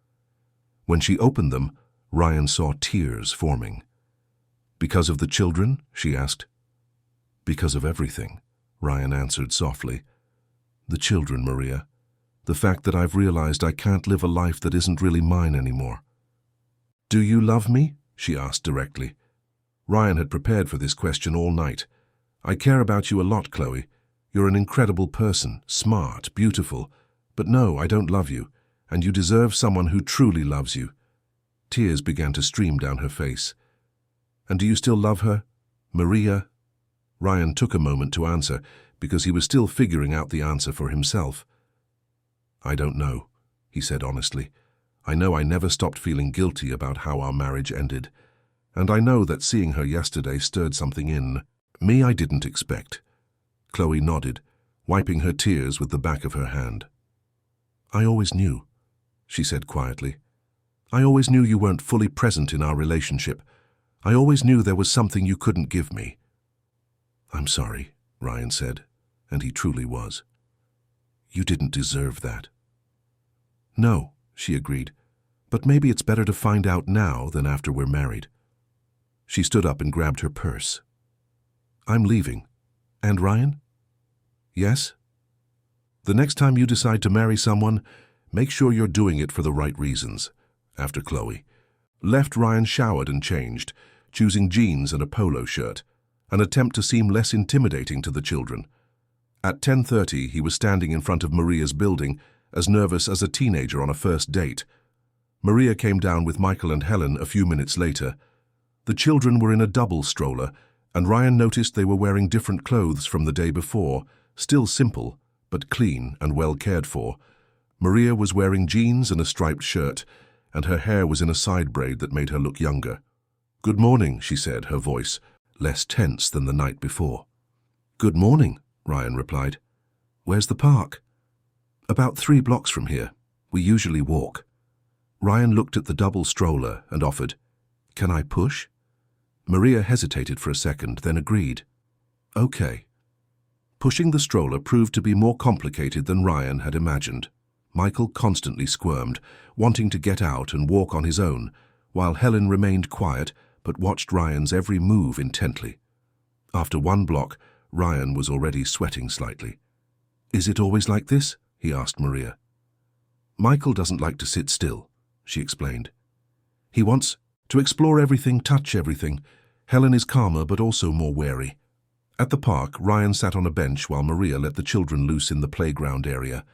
When she opened them, Ryan saw tears forming. "Because of the children?" she asked. "Because of everything," Ryan answered softly. "The children, Maria. The fact that I've realized I can't live a life that isn't really mine anymore." "Do you love me?" she asked directly. Ryan had prepared for this question all night. "I care about you a lot, Chloe. You're an incredible person, smart, beautiful. But no, I don't love you, and you deserve someone who truly loves you." Tears began to stream down her face. "And do you still love her, Maria?" Ryan took a moment to answer, because he was still figuring out the answer for himself. "I don't know," he said honestly. "I know I never stopped feeling guilty about how our marriage ended. And I know that seeing her yesterday stirred something in me I didn't expect." Chloe nodded, wiping her tears with the back of her hand. "I always knew," she said quietly. "I always knew you weren't fully present in our relationship. I always knew there was something you couldn't give me." "I'm sorry," Ryan said, and he truly was. "You didn't deserve that." "No," she agreed, "but maybe it's better to find out now than after we're married." She stood up and grabbed her purse. "I'm leaving. And Ryan?" "Yes?" "The next time you decide to marry someone, make sure you're doing it for the right reasons." After Chloe left, Ryan showered and changed, choosing jeans and a polo shirt, an attempt to seem less intimidating to the children. At 10:30, he was standing in front of Maria's building, as nervous as a teenager on a first date. Maria came down with Michael and Helen a few minutes later. The children were in a double stroller, and Ryan noticed they were wearing different clothes from the day before, still simple, but clean and well cared for. Maria was wearing jeans and a striped shirt, and her hair was in a side braid that made her look younger. "Good morning," she said, her voice less tense than the night before. "Good morning," Ryan replied. "Where's the park?" "About 3 blocks from here. We usually walk." Ryan looked at the double stroller and offered, "Can I push?" Maria hesitated for a second, then agreed. "Okay." Pushing the stroller proved to be more complicated than Ryan had imagined. Michael constantly squirmed, wanting to get out and walk on his own, while Helen remained quiet but watched Ryan's every move intently. After 1 block, Ryan was already sweating slightly. "Is it always like this?" he asked Maria. "Michael doesn't like to sit still," she explained. "He wants to explore everything, touch everything. Helen is calmer but also more wary." At the park, Ryan sat on a bench while Maria let the children loose in the playground area.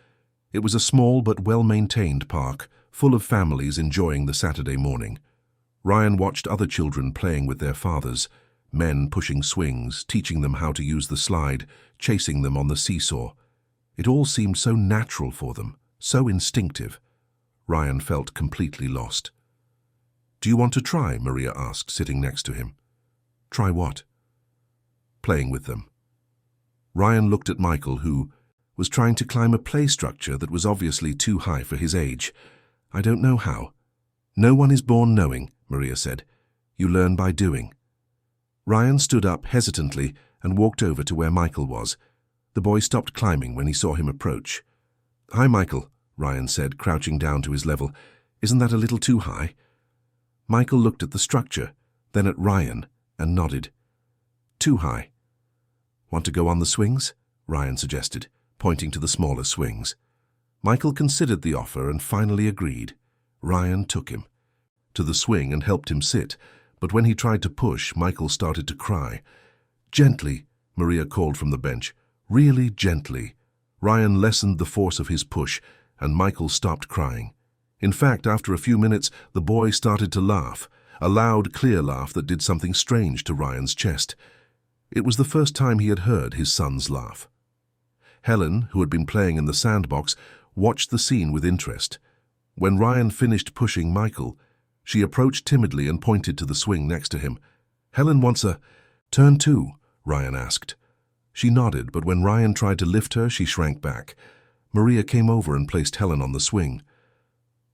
It was a small but well-maintained park, full of families enjoying the Saturday morning. Ryan watched other children playing with their fathers, men pushing swings, teaching them how to use the slide, chasing them on the seesaw. It all seemed so natural for them, so instinctive. Ryan felt completely lost. "Do you want to try?" Maria asked, sitting next to him. "Try what?" "Playing with them." Ryan looked at Michael, who was trying to climb a play structure that was obviously too high for his age. "I don't know how." "No one is born knowing," Maria said. "You learn by doing." Ryan stood up hesitantly and walked over to where Michael was. The boy stopped climbing when he saw him approach. "Hi, Michael," Ryan said, crouching down to his level. "Isn't that a little too high?" Michael looked at the structure, then at Ryan, and nodded. "Too high." "Want to go on the swings?" Ryan suggested, pointing to the smaller swings. Michael considered the offer and finally agreed. Ryan took him to the swing and helped him sit, but when he tried to push, Michael started to cry. "Gently," Maria called from the bench. "Really gently." Ryan lessened the force of his push, and Michael stopped crying. In fact, after a few minutes, the boy started to laugh, a loud, clear laugh that did something strange to Ryan's chest. It was the first time he had heard his son's laugh. Helen, who had been playing in the sandbox, watched the scene with interest. When Ryan finished pushing Michael, she approached timidly and pointed to the swing next to him. "Helen wants a turn too," Ryan asked. She nodded, but when Ryan tried to lift her, she shrank back. Maria came over and placed Helen on the swing.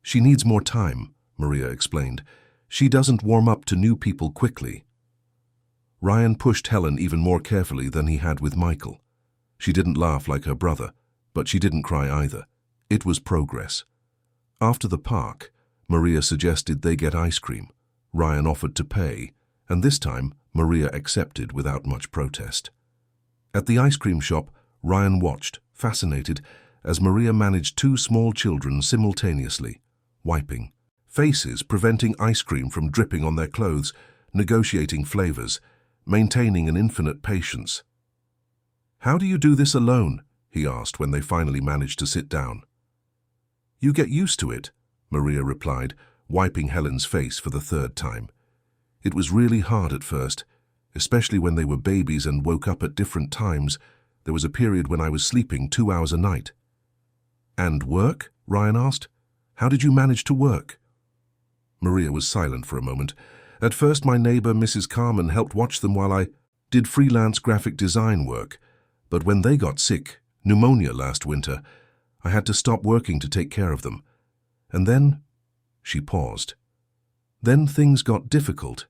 "She needs more time," Maria explained. "She doesn't warm up to new people quickly." Ryan pushed Helen even more carefully than he had with Michael. She didn't laugh like her brother, but she didn't cry either. It was progress. After the park, Maria suggested they get ice cream. Ryan offered to pay, and this time Maria accepted without much protest. At the ice cream shop, Ryan watched, fascinated, as Maria managed two small children simultaneously, wiping faces, preventing ice cream from dripping on their clothes, negotiating flavors, maintaining an infinite patience. "How do you do this alone?" he asked when they finally managed to sit down. "You get used to it," Maria replied, wiping Helen's face for the third time. "It was really hard at first, especially when they were babies and woke up at different times. There was a period when I was sleeping 2 hours a night." "And work?" Ryan asked. "How did you manage to work?" Maria was silent for a moment. "At first my neighbor, Mrs. Carmen, helped watch them while I did freelance graphic design work. But when they got sick, pneumonia last winter, I had to stop working to take care of them. And then," she paused, "then things got difficult."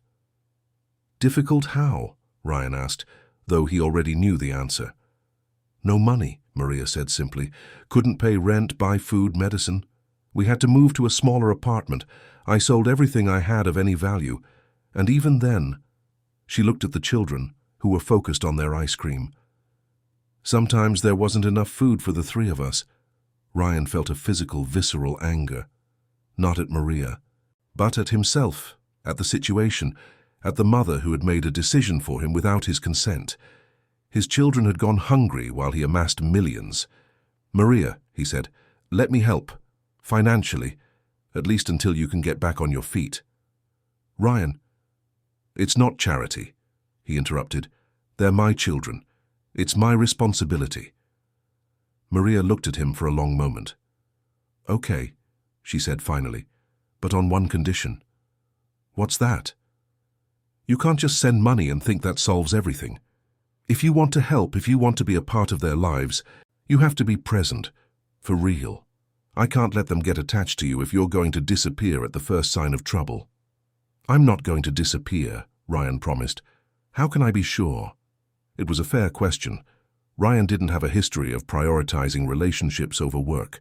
"Difficult how?" Ryan asked, though he already knew the answer. "No money," Maria said simply. "Couldn't pay rent, buy food, medicine. We had to move to a smaller apartment. I sold everything I had of any value. And even then," she looked at the children, who were focused on their ice cream. "Sometimes there wasn't enough food for the three of us." Ryan felt a physical, visceral anger. Not at Maria, but at himself, at the situation, at the mother who had made a decision for him without his consent. His children had gone hungry while he amassed millions. "Maria," he said, "let me help. Financially. At least until you can get back on your feet." "Ryan." "It's not charity," he interrupted. "They're my children. It's my responsibility." Maria looked at him for a long moment. "Okay," she said finally, "but on one condition." "What's that?" "You can't just send money and think that solves everything. If you want to help, if you want to be a part of their lives, you have to be present, for real. I can't let them get attached to you if you're going to disappear at the first sign of trouble." "I'm not going to disappear," Ryan promised. "How can I be sure?" It was a fair question. Ryan didn't have a history of prioritizing relationships over work.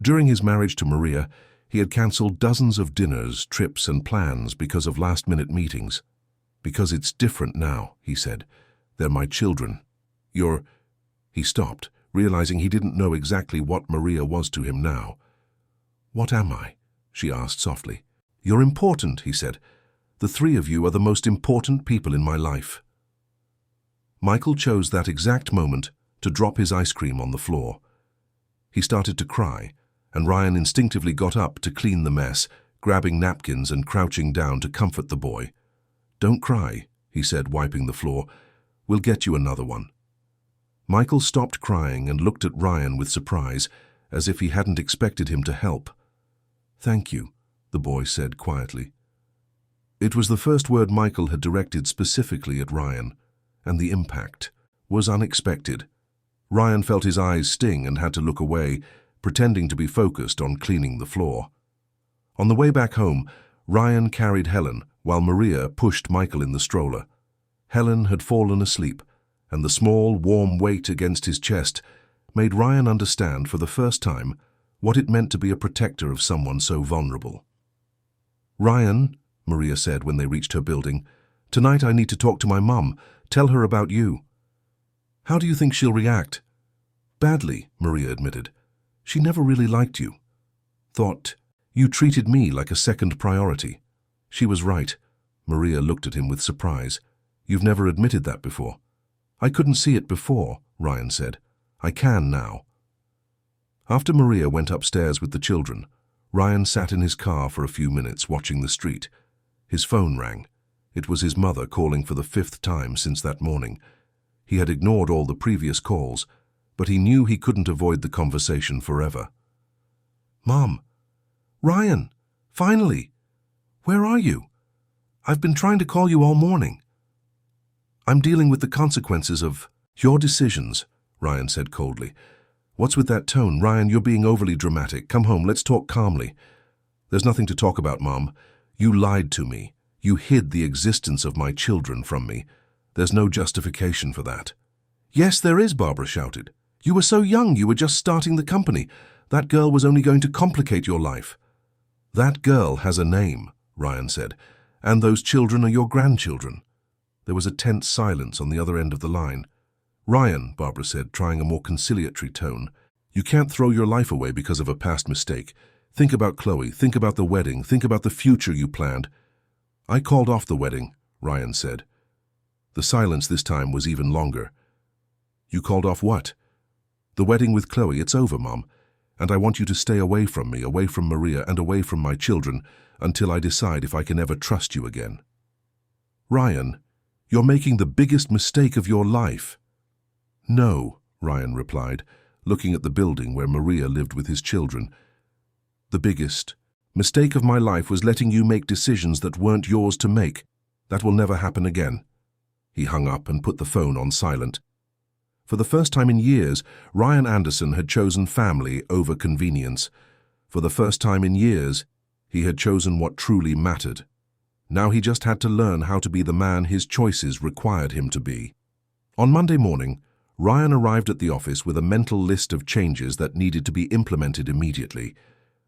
During his marriage to Maria, he had cancelled dozens of dinners, trips, and plans because of last-minute meetings. "Because it's different now," he said. "They're my children. You're—" He stopped, realizing he didn't know exactly what Maria was to him now. "What am I?" she asked softly. "You're important," he said. "The three of you are the most important people in my life." Michael chose that exact moment to drop his ice cream on the floor. He started to cry, and Ryan instinctively got up to clean the mess, grabbing napkins and crouching down to comfort the boy. "Don't cry," he said, wiping the floor. "We'll get you another one." Michael stopped crying and looked at Ryan with surprise, as if he hadn't expected him to help. "Thank you," the boy said quietly. It was the first word Michael had directed specifically at Ryan, and the impact was unexpected. Ryan felt his eyes sting and had to look away, pretending to be focused on cleaning the floor. On the way back home, Ryan carried Helen while Maria pushed Michael in the stroller. Helen had fallen asleep, and the small, warm weight against his chest made Ryan understand for the first time what it meant to be a protector of someone so vulnerable. "Ryan," Maria said when they reached her building, "tonight I need to talk to my mum. Tell her about you." "How do you think she'll react?" "Badly," Maria admitted. "She never really liked you. Thought you treated me like a second priority." She was right. Maria looked at him with surprise. "You've never admitted that before." "I couldn't see it before," Ryan said. "I can now." After Maria went upstairs with the children, Ryan sat in his car for a few minutes watching the street. His phone rang. It was his mother calling for the 5th time since that morning. He had ignored all the previous calls, but he knew he couldn't avoid the conversation forever. "Mom! Ryan! Finally! Where are you? I've been trying to call you all morning." "I'm dealing with the consequences of..." Your decisions, Ryan said coldly. What's with that tone? Ryan, you're being overly dramatic. Come home, let's talk calmly. There's nothing to talk about, Mom. You lied to me. You hid the existence of my children from me. There's no justification for that. Yes, there is, Barbara shouted. You were so young, you were just starting the company. That girl was only going to complicate your life. That girl has a name, Ryan said, and those children are your grandchildren. There was a tense silence on the other end of the line. Ryan, Barbara said, trying a more conciliatory tone, you can't throw your life away because of a past mistake. Think about Chloe, think about the wedding, think about the future you planned. I called off the wedding, Ryan said. The silence this time was even longer. You called off what? The wedding with Chloe. It's over, Mom. And I want you to stay away from me, away from Maria, and away from my children, until I decide if I can ever trust you again. Ryan, you're making the biggest mistake of your life. No, Ryan replied, looking at the building where Maria lived with his children. The biggest mistake of my life was letting you make decisions that weren't yours to make. That will never happen again. He hung up and put the phone on silent. For the first time in years, Ryan Anderson had chosen family over convenience. For the first time in years, he had chosen what truly mattered. Now he just had to learn how to be the man his choices required him to be. On Monday morning, Ryan arrived at the office with a mental list of changes that needed to be implemented immediately.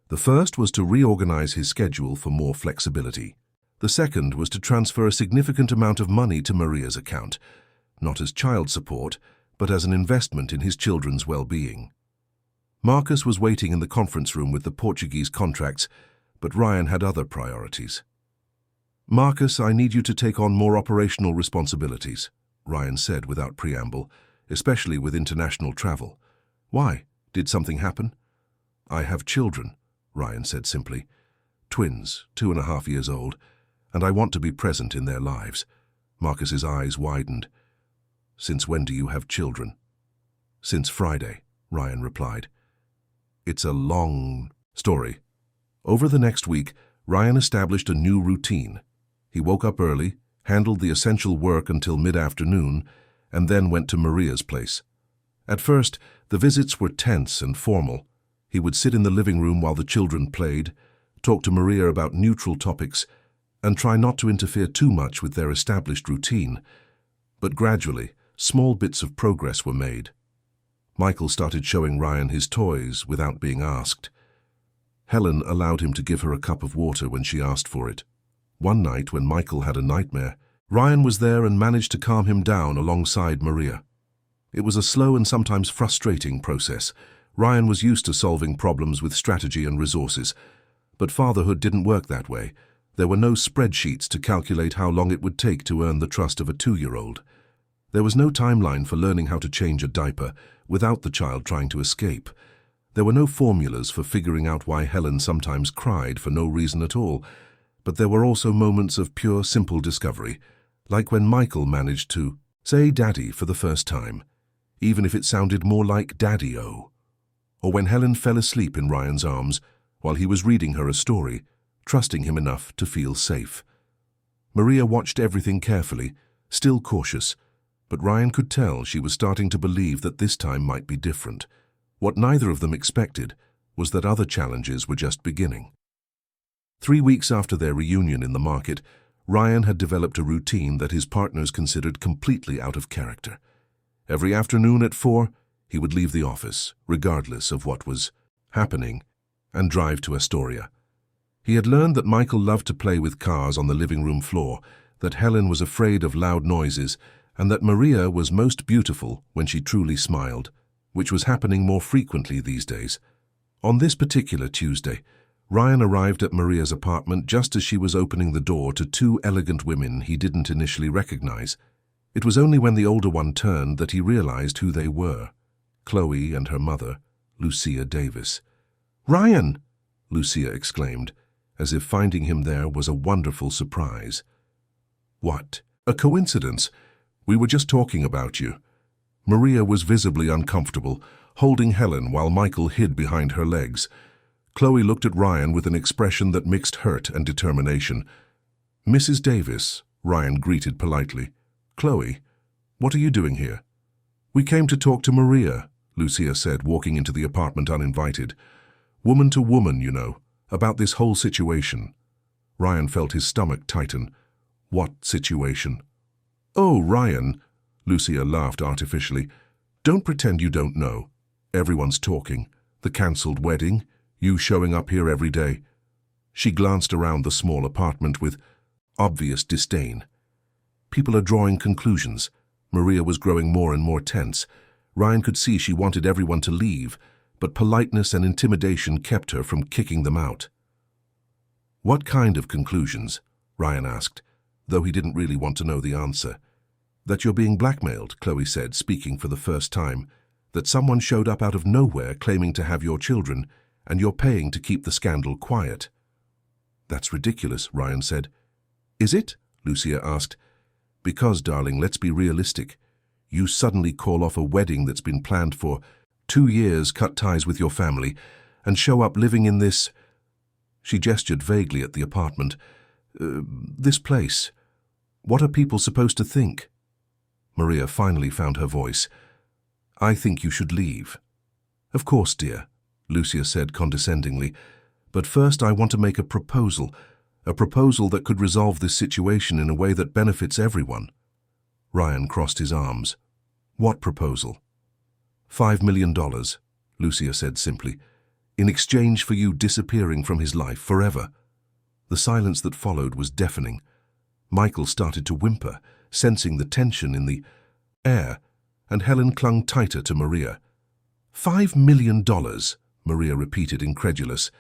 The first was to reorganize his schedule for more flexibility. The second was to transfer a significant amount of money to Maria's account, not as child support, but as an investment in his children's well-being. Marcus was waiting in the conference room with the Portuguese contracts, but Ryan had other priorities. Marcus, I need you to take on more operational responsibilities, Ryan said without preamble, especially with international travel. Why? Did something happen? I have children, Ryan said simply. Twins, 2.5 years old, and I want to be present in their lives. Marcus's eyes widened. Since when do you have children? Since Friday, Ryan replied. It's a long story. Over the next week, Ryan established a new routine. He woke up early, handled the essential work until mid-afternoon, and then went to Maria's place. At first, the visits were tense and formal. He would sit in the living room while the children played, talk to Maria about neutral topics, and try not to interfere too much with their established routine. But gradually, small bits of progress were made. Michael started showing Ryan his toys without being asked. Helen allowed him to give her a cup of water when she asked for it. One night, when Michael had a nightmare, Ryan was there and managed to calm him down alongside Maria. It was a slow and sometimes frustrating process. Ryan was used to solving problems with strategy and resources, but fatherhood didn't work that way. There were no spreadsheets to calculate how long it would take to earn the trust of a 2-year-old. There was no timeline for learning how to change a diaper without the child trying to escape. There were no formulas for figuring out why Helen sometimes cried for no reason at all, but there were also moments of pure, simple discovery, like when Michael managed to say Daddy for the first time, even if it sounded more like Daddy-o, or when Helen fell asleep in Ryan's arms while he was reading her a story, trusting him enough to feel safe. Maria watched everything carefully, still cautious, but Ryan could tell she was starting to believe that this time might be different. What neither of them expected was that other challenges were just beginning. 3 weeks after their reunion in the market, Ryan had developed a routine that his partners considered completely out of character. Every afternoon at 4, he would leave the office, regardless of what was happening, and drive to Astoria. He had learned that Michael loved to play with cars on the living room floor, that Helen was afraid of loud noises, and that Maria was most beautiful when she truly smiled, which was happening more frequently these days. On this particular Tuesday, Ryan arrived at Maria's apartment just as she was opening the door to 2 elegant women he didn't initially recognize. It was only when the older one turned that he realized who they were: Chloe and her mother, Lucia Davis. "Ryan!" Lucia exclaimed, as if finding him there was a wonderful surprise. "What? A coincidence? We were just talking about you." Maria was visibly uncomfortable, holding Helen while Michael hid behind her legs. Chloe looked at Ryan with an expression that mixed hurt and determination. "Mrs. Davis," Ryan greeted politely. "Chloe, what are you doing here?" "We came to talk to Maria," Lucia said, walking into the apartment uninvited. "Woman to woman, you know, about this whole situation." Ryan felt his stomach tighten. "What situation?" "Oh, Ryan," Lucia laughed artificially. "Don't pretend you don't know. Everyone's talking. The cancelled wedding, you showing up here every day." She glanced around the small apartment with obvious disdain. "People are drawing conclusions." Maria was growing more and more tense. Ryan could see she wanted everyone to leave, but politeness and intimidation kept her from kicking them out. "What kind of conclusions?" Ryan asked, though he didn't really want to know the answer. "That you're being blackmailed," Chloe said, speaking for the first time. "That someone showed up out of nowhere claiming to have your children, and you're paying to keep the scandal quiet." "That's ridiculous," Ryan said. "Is it?" Lucia asked. "Because, darling, let's be realistic. You suddenly call off a wedding that's been planned for 2 years, cut ties with your family, and show up living in this—" She gestured vaguely at the apartment. "This place. What are people supposed to think?" Maria finally found her voice. "I think you should leave." "Of course, dear," Lucia said condescendingly. "But first I want to make a proposal that could resolve this situation in a way that benefits everyone." Ryan crossed his arms. "What proposal?" $5 million, Lucia said simply, "in exchange for you disappearing from his life forever." The silence that followed was deafening. Michael started to whimper, sensing the tension in the air, and Helen clung tighter to Maria. $5 million, Maria repeated, incredulous.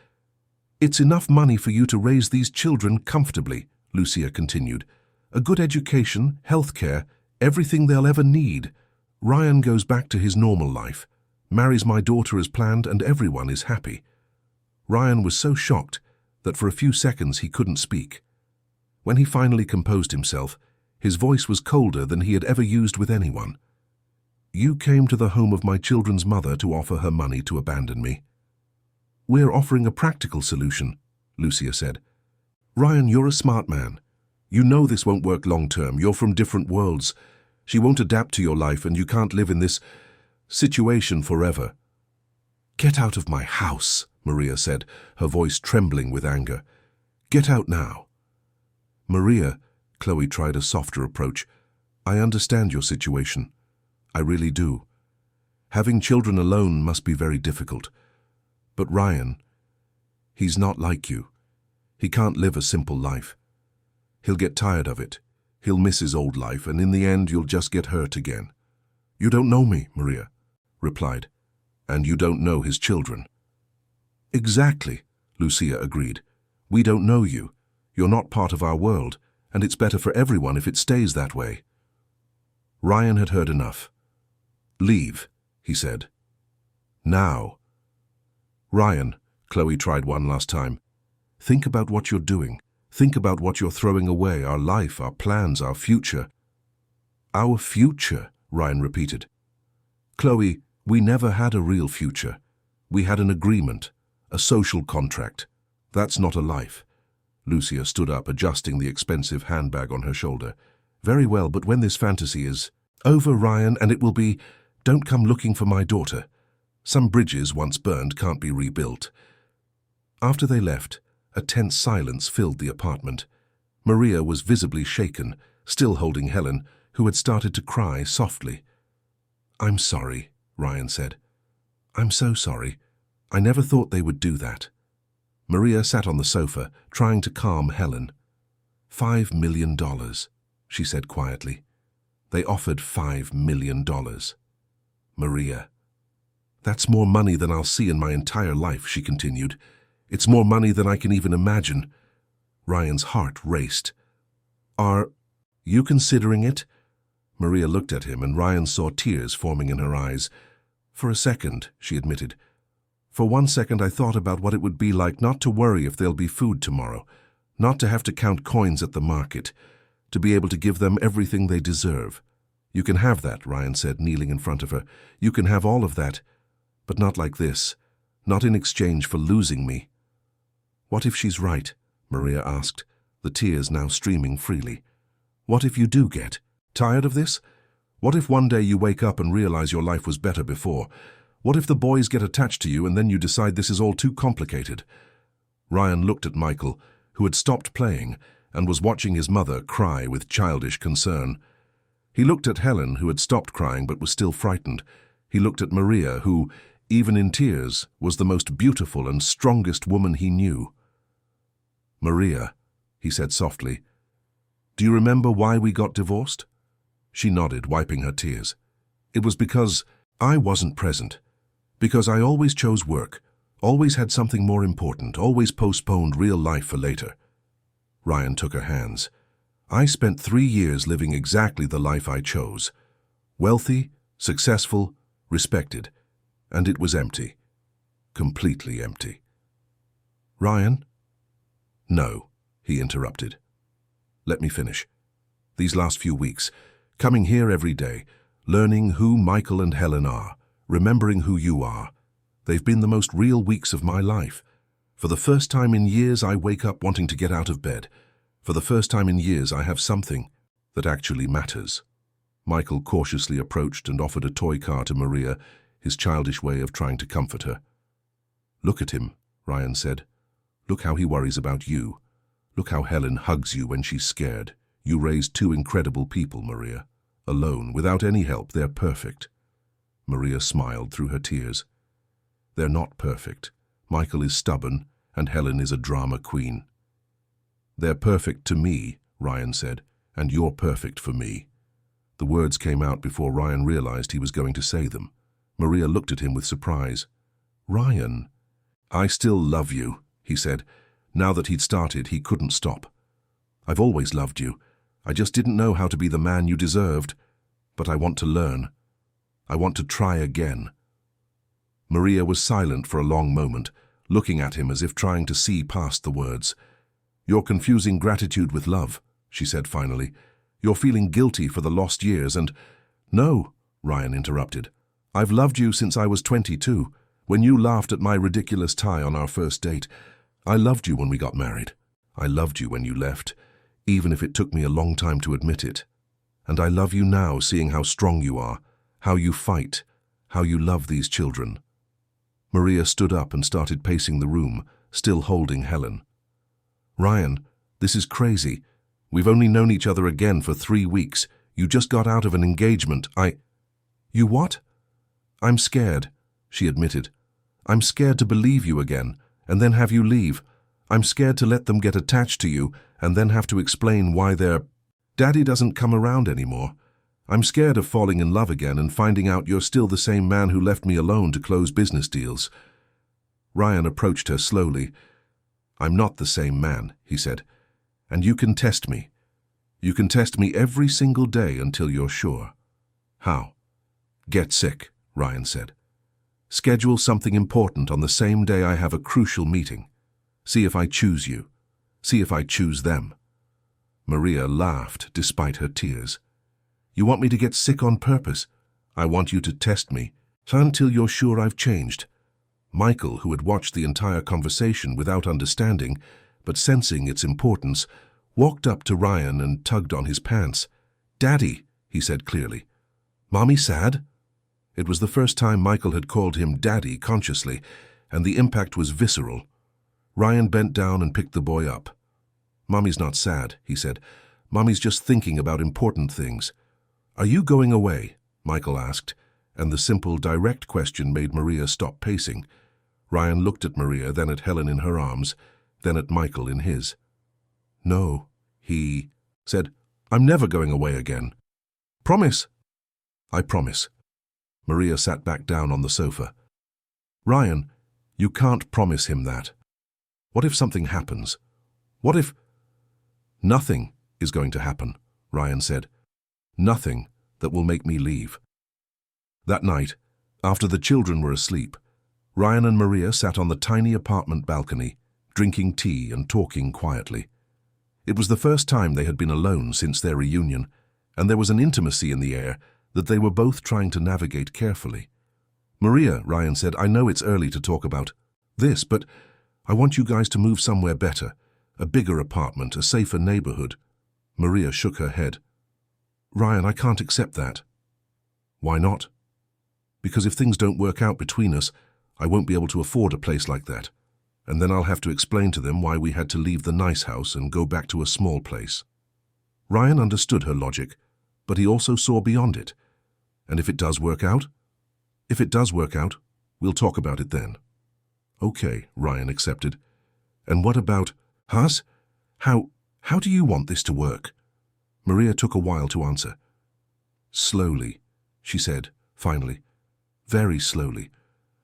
"It's enough money for you to raise these children comfortably," Lucia continued. "A good education, health care, everything they'll ever need. Ryan goes back to his normal life, marries my daughter as planned, and everyone is happy." Ryan was so shocked that for a few seconds he couldn't speak. When he finally composed himself, his voice was colder than he had ever used with anyone. "You came to the home of my children's mother to offer her money to abandon me." "We're offering a practical solution," Lucia said. "Ryan, you're a smart man. You know this won't work long term. You're from different worlds. She won't adapt to your life, and you can't live in this situation forever." "Get out of my house," Maria said, her voice trembling with anger. "Get out now." "Maria," Chloe tried a softer approach, "I understand your situation. I really do. Having children alone must be very difficult. But Ryan, he's not like you. He can't live a simple life. He'll get tired of it. He'll miss his old life, and in the end you'll just get hurt again." "You don't know me," Maria replied. "And you don't know his children." "Exactly," Lucia agreed. "We don't know you. You're not part of our world, and it's better for everyone if it stays that way." Ryan had heard enough. "Leave," he said. "Now." "Ryan," Chloe tried one last time, "think about what you're doing. Think about what you're throwing away, our life, our plans, our future." "Our future," Ryan repeated. "Chloe, we never had a real future. We had an agreement, a social contract. That's not a life." Lucia stood up, adjusting the expensive handbag on her shoulder. "Very well, but when this fantasy is over, Ryan, and it will be, don't come looking for my daughter. Some bridges, once burned, can't be rebuilt." After they left, a tense silence filled the apartment. Maria was visibly shaken, still holding Helen, who had started to cry softly. "I'm sorry," Ryan said. "I'm so sorry. I never thought they would do that." Maria sat on the sofa, trying to calm Helen. $5 million, she said quietly. "They offered $5 million. Maria. That's more money than I'll see in my entire life," she continued. "It's more money than I can even imagine." Ryan's heart raced. "Are you considering it?" Maria looked at him, and Ryan saw tears forming in her eyes. "For a second," she admitted. "For 1 second I thought about what it would be like not to worry if there'll be food tomorrow, not to have to count coins at the market, to be able to give them everything they deserve." "You can have that," Ryan said, kneeling in front of her. "You can have all of that, but not like this, not in exchange for losing me." "What if she's right?" Maria asked, the tears now streaming freely. "What if you do get tired of this? What if one day you wake up and realize your life was better before? What if the boys get attached to you and then you decide this is all too complicated? Ryan looked at Michael, who had stopped playing and was watching his mother cry with childish concern. He looked at Helen, who had stopped crying but was still frightened. He looked at Maria, who, even in tears, was the most beautiful and strongest woman he knew. "Maria," he said softly, "do you remember why we got divorced?" She nodded, wiping her tears. "It was because I wasn't present. Because I always chose work, always had something more important, always postponed real life for later." Ryan took her hands. "I spent 3 years living exactly the life I chose. Wealthy, successful, respected. And it was empty. Completely empty." "Ryan?" "No," he interrupted. "Let me finish. These last few weeks, coming here every day, learning who Michael and Helen are, remembering who you are, they've been the most real weeks of my life. For the first time in years, I wake up wanting to get out of bed. For the first time in years, I have something that actually matters." Michael cautiously approached and offered a toy car to Maria, his childish way of trying to comfort her. "Look at him," Ryan said. "Look how he worries about you. Look how Helen hugs you when she's scared. You raised 2 incredible people, Maria. Alone, without any help, they're perfect." Maria smiled through her tears. "They're not perfect. Michael is stubborn, and Helen is a drama queen." "They're perfect to me," Ryan said, "and you're perfect for me." The words came out before Ryan realized he was going to say them. Maria looked at him with surprise. "Ryan?" "I still love you," he said. Now that he'd started, he couldn't stop. "I've always loved you. I just didn't know how to be the man you deserved. But I want to learn. I want to try again." Maria was silent for a long moment, looking at him as if trying to see past the words. "You're confusing gratitude with love," she said finally. "You're feeling guilty for the lost years and—" "No," Ryan interrupted. "I've loved you since I was 22, when you laughed at my ridiculous tie on our first date. I loved you when we got married. I loved you when you left, even if it took me a long time to admit it. And I love you now, seeing how strong you are, how you fight, how you love these children." Maria stood up and started pacing the room, still holding Helen. "Ryan, this is crazy. We've only known each other again for 3 weeks. You just got out of an engagement. You what?" "I'm scared," she admitted. "I'm scared to believe you again, and then have you leave. I'm scared to let them get attached to you, and then have to explain why Daddy doesn't come around anymore. I'm scared of falling in love again and finding out you're still the same man who left me alone to close business deals." Ryan approached her slowly. "I'm not the same man," he said. "And you can test me. You can test me every single day until you're sure." "How?" "Get sick," Ryan said. "Schedule something important on the same day I have a crucial meeting. See if I choose you. See if I choose them." Maria laughed despite her tears. "You want me to get sick on purpose? I want you to test me, until you're sure I've changed." Michael, who had watched the entire conversation without understanding, but sensing its importance, walked up to Ryan and tugged on his pants. "Daddy," he said clearly. "Mommy sad?" It was the first time Michael had called him Daddy consciously, and the impact was visceral. Ryan bent down and picked the boy up. "Mommy's not sad," he said. "Mommy's just thinking about important things." "Are you going away?" Michael asked, and the simple, direct question made Maria stop pacing. Ryan looked at Maria, then at Helen in her arms, then at Michael in his. "No," he said. "I'm never going away again." "Promise." "I promise." Maria sat back down on the sofa. "Ryan, you can't promise him that. What if something happens? What if—" "Nothing is going to happen," Ryan said. "Nothing that will make me leave." That night, after the children were asleep, Ryan and Maria sat on the tiny apartment balcony, drinking tea and talking quietly. It was the first time they had been alone since their reunion, and there was an intimacy in the air that they were both trying to navigate carefully. "Maria," Ryan said, "I know it's early to talk about this, but I want you guys to move somewhere better, a bigger apartment, a safer neighborhood." Maria shook her head. "Ryan, I can't accept that." Why not? Because if things don't work out between us, I won't be able to afford a place like that. And then I'll have to explain to them why we had to leave the nice house and go back to a small place. Ryan understood her logic, but he also saw beyond it. And if it does work out? If it does work out, we'll talk about it then. Okay, Ryan accepted. And what about us? How do you want this to work? Maria took a while to answer. Slowly, she said, finally. Very slowly.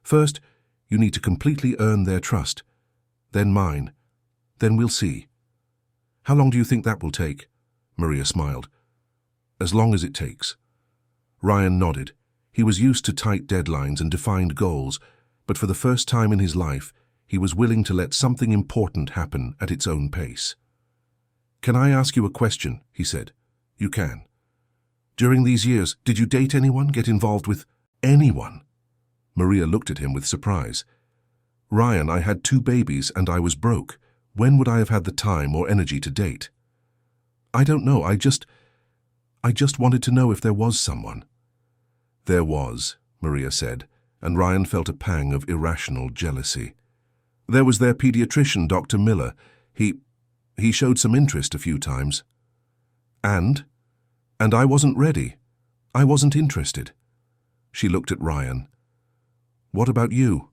First, you need to completely earn their trust. Then mine. Then we'll see. How long do you think that will take? Maria smiled. As long as it takes. Ryan nodded. He was used to tight deadlines and defined goals, but for the first time in his life, he was willing to let something important happen at its own pace. Can I ask you a question? He said. You can. During these years, did you date anyone, get involved with anyone? Maria looked at him with surprise. Ryan, I had 2 babies and I was broke. When would I have had the time or energy to date? I don't know, I just wanted to know if there was someone. There was, Maria said, and Ryan felt a pang of irrational jealousy. There was their pediatrician, Dr. Miller. He showed some interest a few times. And I wasn't ready. I wasn't interested. She looked at Ryan. What about you,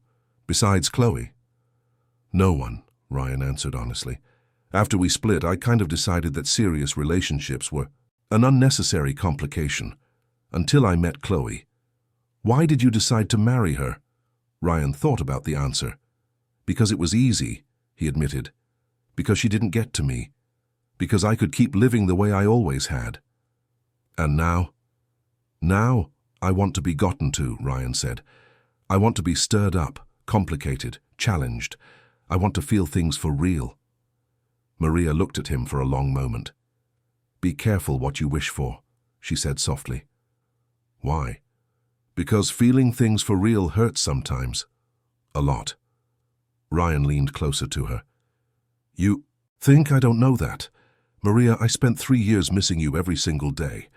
besides Chloe? No one, Ryan answered honestly. After we split, I kind of decided that serious relationships were an unnecessary complication, until I met Chloe. Why did you decide to marry her? Ryan thought about the answer. Because it was easy, he admitted. Because she didn't get to me. Because I could keep living the way I always had. And now? Now I want to be gotten to, Ryan said. I want to be stirred up, complicated, challenged. I want to feel things for real. Maria looked at him for a long moment. Be careful what you wish for, she said softly. Why? Because feeling things for real hurts sometimes. A lot. Ryan leaned closer to her. You think I don't know that? Maria, I spent 3 years missing you every single day.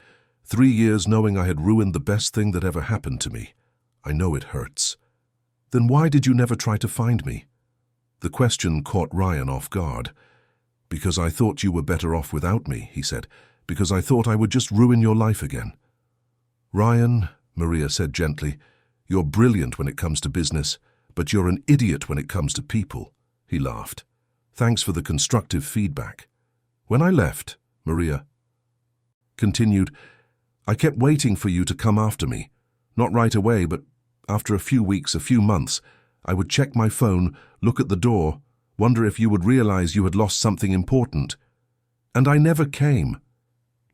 3 years knowing I had ruined the best thing that ever happened to me. I know it hurts. Then why did you never try to find me? The question caught Ryan off guard. Because I thought you were better off without me, he said. Because I thought I would just ruin your life again. Ryan, Maria said gently, you're brilliant when it comes to business, but you're an idiot when it comes to people. He laughed. Thanks for the constructive feedback. When I left, Maria continued, I kept waiting for you to come after me. Not right away, but after a few weeks, a few months, I would check my phone, look at the door, wonder if you would realize you had lost something important. And I never came.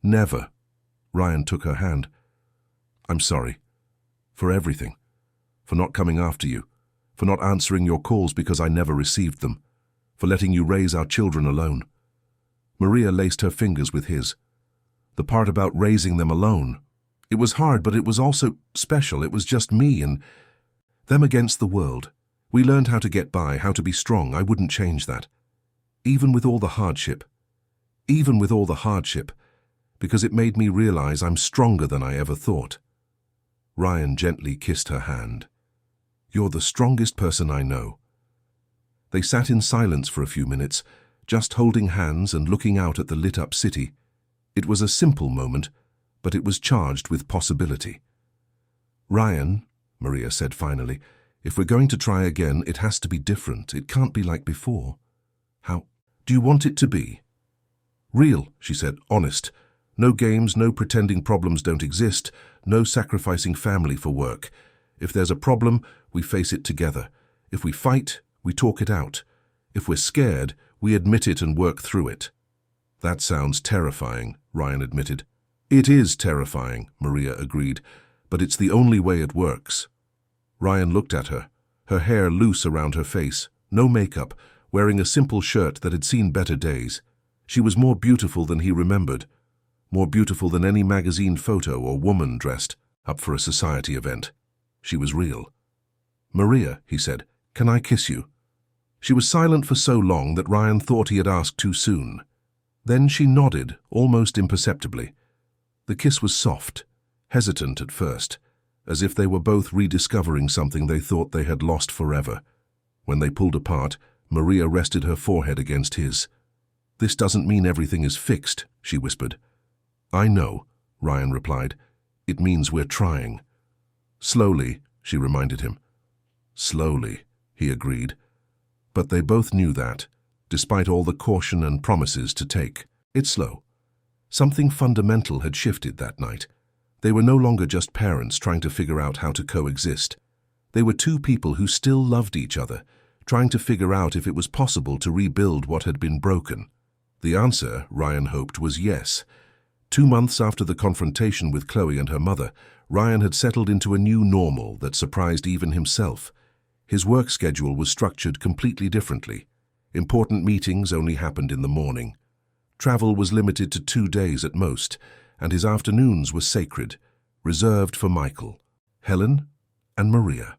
Never. Ryan took her hand. I'm sorry. For everything. For not coming after you. For not answering your calls because I never received them. For letting you raise our children alone. Maria laced her fingers with his. The part about raising them alone. It was hard, but it was also special. It was just me and them against the world. We learned how to get by, how to be strong. I wouldn't change that. Even with all the hardship. Even with all the hardship. Because it made me realize I'm stronger than I ever thought. Ryan gently kissed her hand. You're the strongest person I know. They sat in silence for a few minutes, just holding hands and looking out at the lit-up city. It was a simple moment, but it was charged with possibility. Ryan, Maria said finally, if we're going to try again, it has to be different. It can't be like before. How do you want it to be? Real, she said, honest. No games, no pretending problems don't exist, no sacrificing family for work. If there's a problem, we face it together. If we fight, we talk it out. If we're scared, we admit it and work through it. That sounds terrifying, Ryan admitted. It is terrifying, Maria agreed, but it's the only way it works. Ryan looked at her, her hair loose around her face, no makeup, wearing a simple shirt that had seen better days. She was more beautiful than he remembered, more beautiful than any magazine photo or woman dressed up for a society event. She was real. Maria, he said, can I kiss you? She was silent for so long that Ryan thought he had asked too soon. Then she nodded, almost imperceptibly. The kiss was soft, hesitant at first, as if they were both rediscovering something they thought they had lost forever. When they pulled apart, Maria rested her forehead against his. "This doesn't mean everything is fixed," she whispered. "I know," Ryan replied. "It means we're trying." "Slowly," she reminded him. "Slowly," he agreed. But they both knew that, despite all the caution and promises to take. It's slow. Something fundamental had shifted that night. They were no longer just parents trying to figure out how to coexist. They were two people who still loved each other, trying to figure out if it was possible to rebuild what had been broken. The answer, Ryan hoped, was yes. 2 months after the confrontation with Chloe and her mother, Ryan had settled into a new normal that surprised even himself. His work schedule was structured completely differently. Important meetings only happened in the morning. Travel was limited to 2 days at most, and his afternoons were sacred, reserved for Michael, Helen, and Maria.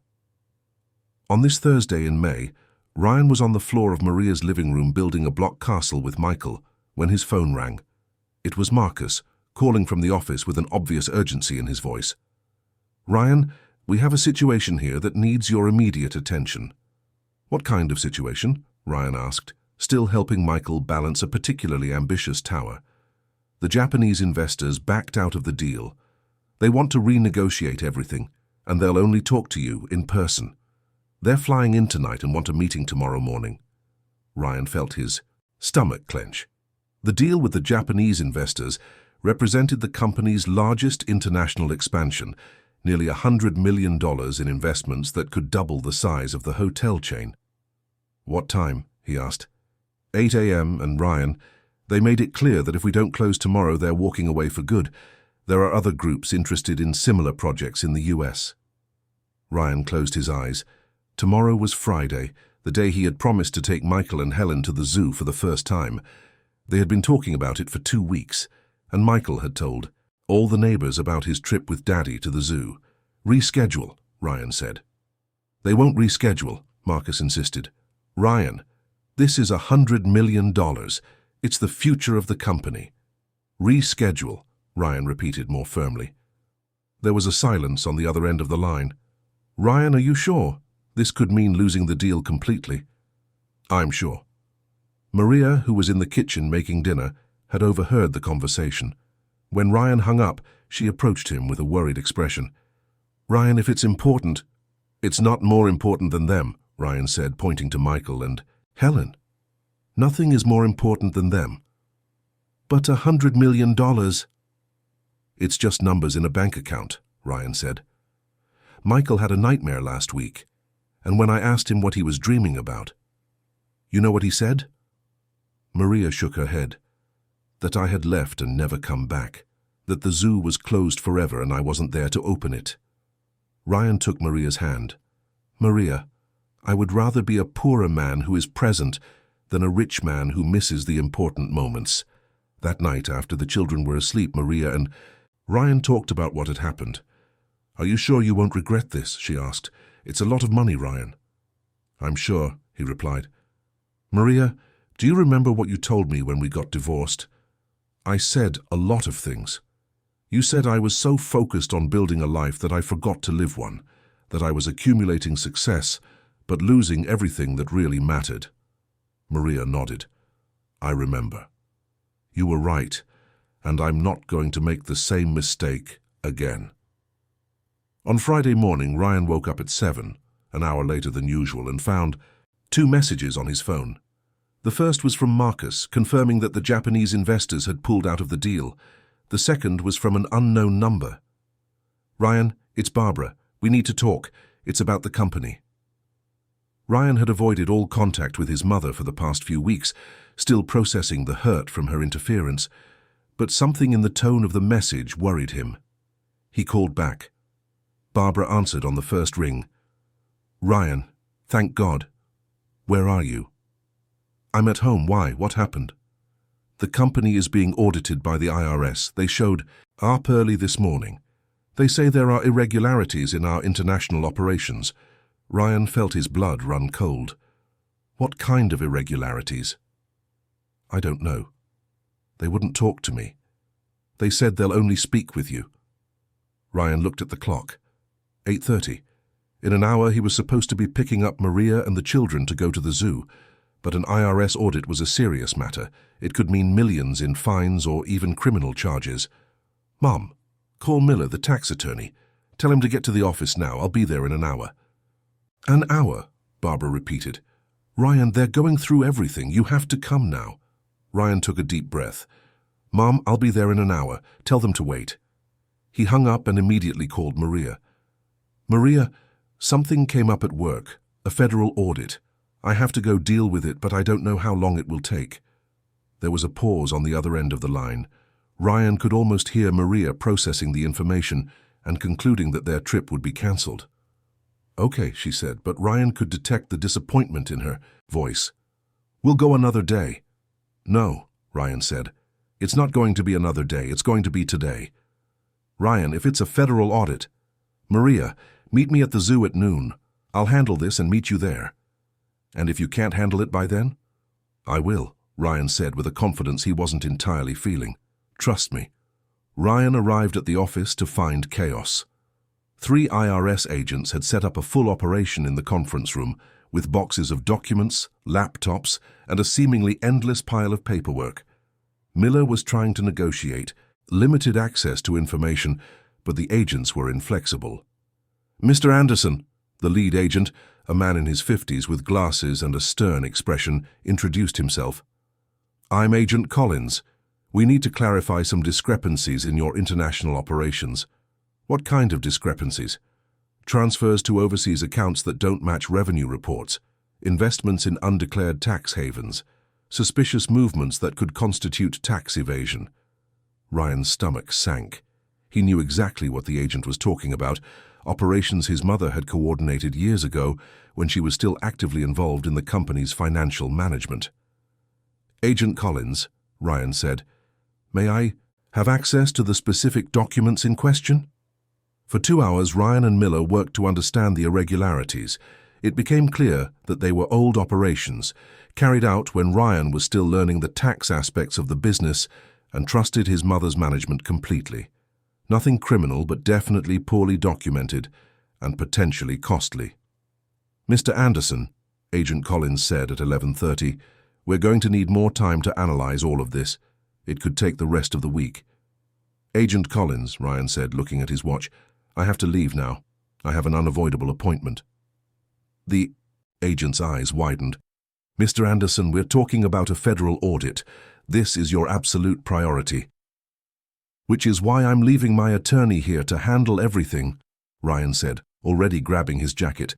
On this Thursday in May, Ryan was on the floor of Maria's living room building a block castle with Michael when his phone rang. It was Marcus, calling from the office with an obvious urgency in his voice. "Ryan, we have a situation here that needs your immediate attention." "What kind of situation?" Ryan asked, still helping Michael balance a particularly ambitious tower. "The Japanese investors backed out of the deal. They want to renegotiate everything, and they'll only talk to you in person. They're flying in tonight and want a meeting tomorrow morning." Ryan felt his stomach clench. The deal with the Japanese investors represented the company's largest international expansion, nearly $100 million in investments that could double the size of the hotel chain. "What time?" he asked. 8 a.m. and Ryan, "They made it clear that if we don't close tomorrow, they're walking away for good. There are other groups interested in similar projects in the US. Ryan closed his eyes. Tomorrow was Friday, the day he had promised to take Michael and Helen to the zoo for the first time. They had been talking about it for 2 weeks, and Michael had told all the neighbors about his trip with Daddy to the zoo. "Reschedule," Ryan said. "They won't reschedule," Marcus insisted. "Ryan, this is $100 million. It's the future of the company." "Reschedule," Ryan repeated more firmly. There was a silence on the other end of the line. "Ryan, are you sure? This could mean losing the deal completely." "I'm sure." Maria, who was in the kitchen making dinner, had overheard the conversation. When Ryan hung up, she approached him with a worried expression. "Ryan, if it's important—" "It's not more important than them," Ryan said, pointing to Michael and Helen. "Nothing is more important than them." "But $100 million. "It's just numbers in a bank account," Ryan said. "Michael had a nightmare last week, and when I asked him what he was dreaming about, you know what he said?" Maria shook her head. "That I had left and never come back. That the zoo was closed forever and I wasn't there to open it." Ryan took Maria's hand. "Maria, I would rather be a poorer man who is present than a rich man who misses the important moments." That night, after the children were asleep, Maria and Ryan talked about what had happened. "Are you sure you won't regret this?" she asked. "It's a lot of money, Ryan." "I'm sure," he replied. "Maria, do you remember what you told me when we got divorced?" "I said a lot of things. You said I was so focused on building a life that I forgot to live one, that I was accumulating success, but losing everything that really mattered." Maria nodded. "I remember. You were right, and I'm not going to make the same mistake again." On Friday morning, Ryan woke up at 7, an hour later than usual, and found 2 messages on his phone. The first was from Marcus, confirming that the Japanese investors had pulled out of the deal. The second was from an unknown number. "Ryan, it's Barbara. We need to talk. It's about the company." Ryan had avoided all contact with his mother for the past few weeks, still processing the hurt from her interference, but something in the tone of the message worried him. He called back. Barbara answered on the first ring. "Ryan, thank God. Where are you?" "I'm at home. Why? What happened?" "The company is being audited by the IRS. They showed up early this morning. They say there are irregularities in our international operations." Ryan felt his blood run cold. "What kind of irregularities?" "I don't know. They wouldn't talk to me. They said they'll only speak with you." Ryan looked at the clock. 8:30. In an hour, he was supposed to be picking up Maria and the children to go to the zoo, but an IRS audit was a serious matter. It could mean millions in fines or even criminal charges. "Mom, call Miller, the tax attorney. Tell him to get to the office now. I'll be there in an hour." "An hour," Barbara repeated. "Ryan, they're going through everything. You have to come now." Ryan took a deep breath. "Mom, I'll be there in an hour. Tell them to wait." He hung up and immediately called Maria. "Maria, something came up at work, a federal audit. I have to go deal with it, but I don't know how long it will take." There was a pause on the other end of the line. Ryan could almost hear Maria processing the information and concluding that their trip would be cancelled. "Okay," she said, but Ryan could detect the disappointment in her voice. "We'll go another day." "No," Ryan said. "It's not going to be another day. It's going to be today." "Ryan, if it's a federal audit—" "Maria, meet me at the zoo at noon. I'll handle this and meet you there." "And if you can't handle it by then?" "I will," Ryan said with a confidence he wasn't entirely feeling. "Trust me." Ryan arrived at the office to find chaos. 3 IRS agents had set up a full operation in the conference room with boxes of documents, laptops, and a seemingly endless pile of paperwork. Miller was trying to negotiate limited access to information, but the agents were inflexible. "Mr. Anderson," the lead agent, a man in his 50s with glasses and a stern expression, introduced himself. "I'm Agent Collins. We need to clarify some discrepancies in your international operations." "What kind of discrepancies?" "Transfers to overseas accounts that don't match revenue reports, investments in undeclared tax havens, suspicious movements that could constitute tax evasion." Ryan's stomach sank. He knew exactly what the agent was talking about, operations his mother had coordinated years ago when she was still actively involved in the company's financial management. "Agent Collins," Ryan said, "may I have access to the specific documents in question?" For 2 hours, Ryan and Miller worked to understand the irregularities. It became clear that they were old operations, carried out when Ryan was still learning the tax aspects of the business and trusted his mother's management completely. Nothing criminal, but definitely poorly documented and potentially costly. "Mr. Anderson," Agent Collins said at 11:30, "we're going to need more time to analyze all of this. It could take the rest of the week." "Agent Collins," Ryan said, looking at his watch, "I have to leave now. I have an unavoidable appointment." The agent's eyes widened. "Mr. Anderson, we're talking about a federal audit. This is your absolute priority." "Which is why I'm leaving my attorney here to handle everything," Ryan said, already grabbing his jacket.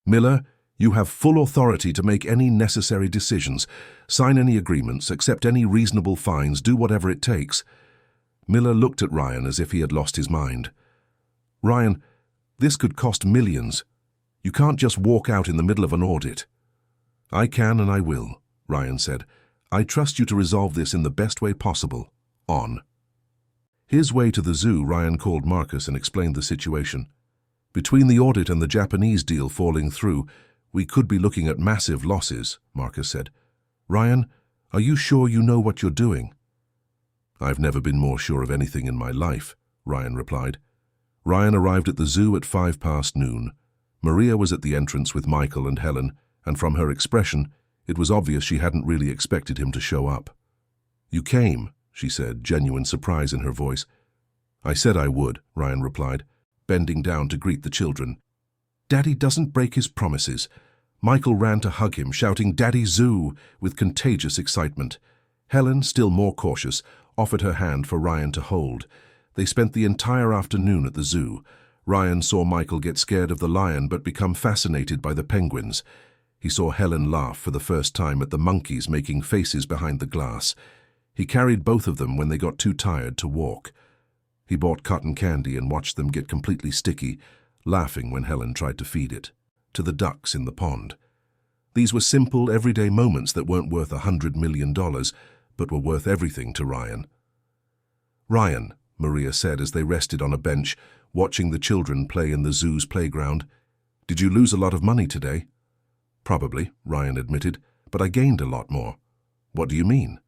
"Miller, you have full authority to make any necessary decisions, sign any agreements, accept any reasonable fines, do whatever it takes." Miller looked at Ryan as if he had lost his mind. "Ryan, this could cost millions. You can't just walk out in the middle of an audit." "I can and I will," Ryan said. "I trust you to resolve this in the best way possible. On." His way to the zoo, Ryan called Marcus and explained the situation. "Between the audit and the Japanese deal falling through, we could be looking at massive losses," Marcus said. "Ryan, are you sure you know what you're doing?" "I've never been more sure of anything in my life," Ryan replied. Ryan arrived at the zoo at noon. Maria was at the entrance with Michael and Helen, and from her expression, it was obvious she hadn't really expected him to show up. "You came," she said, genuine surprise in her voice. "I said I would," Ryan replied, bending down to greet the children. "Daddy doesn't break his promises." Michael ran to hug him, shouting, "Daddy Zoo," with contagious excitement. Helen, still more cautious, offered her hand for Ryan to hold. They spent the entire afternoon at the zoo. Ryan saw Michael get scared of the lion but become fascinated by the penguins. He saw Helen laugh for the first time at the monkeys making faces behind the glass. He carried both of them when they got too tired to walk. He bought cotton candy and watched them get completely sticky, laughing when Helen tried to feed it to the ducks in the pond. These were simple, everyday moments that weren't worth $100 million, but were worth everything to Ryan. "Ryan," Maria said as they rested on a bench, watching the children play in the zoo's playground, "did you lose a lot of money today?" "Probably," Ryan admitted, "but I gained a lot more." "What do you mean?"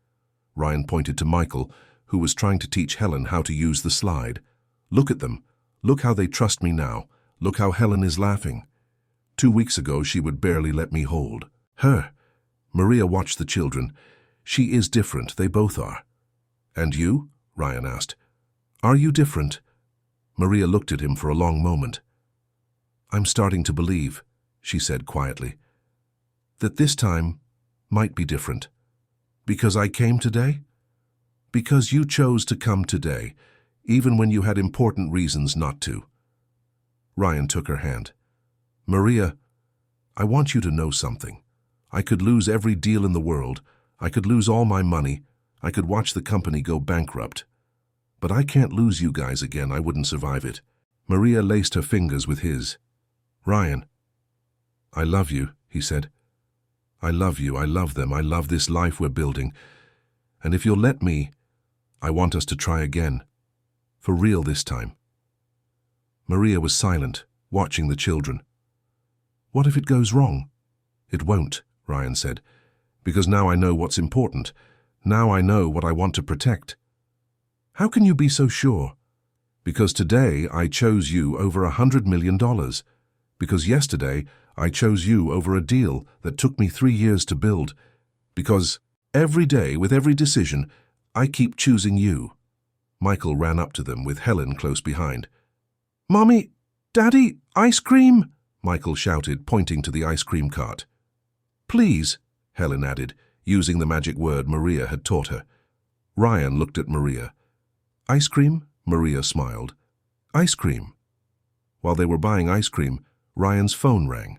Ryan pointed to Michael, who was trying to teach Helen how to use the slide. "Look at them. Look how they trust me now. Look how Helen is laughing. 2 weeks ago she would barely let me hold her. Maria watched the children. She is different, they both are. And you? Ryan asked. Are you different? Maria looked at him for a long moment. I'm starting to believe, she said quietly, that this time might be different. Because I came today? Because you chose to come today, even when you had important reasons not to. Ryan took her hand. Maria, I want you to know something. I could lose every deal in the world. I could lose all my money. I could watch the company go bankrupt. But I can't lose you guys again. I wouldn't survive it. Maria laced her fingers with his. Ryan, I love you, he said. I love you, I love them, I love this life we're building. And if you'll let me, I want us to try again. For real this time. Maria was silent, watching the children. What if it goes wrong? It won't, Ryan said, because now I know what's important. Now I know what I want to protect. How can you be so sure? Because today I chose you over $100 million. Because yesterday I chose you over a deal that took me 3 years to build. Because every day, with every decision, I keep choosing you. Michael ran up to them with Helen close behind. Mommy, Daddy, ice cream, Michael shouted, pointing to the ice cream cart. Please, Helen added, using the magic word Maria had taught her. Ryan looked at Maria. Ice cream? Maria smiled. Ice cream. While they were buying ice cream, Ryan's phone rang.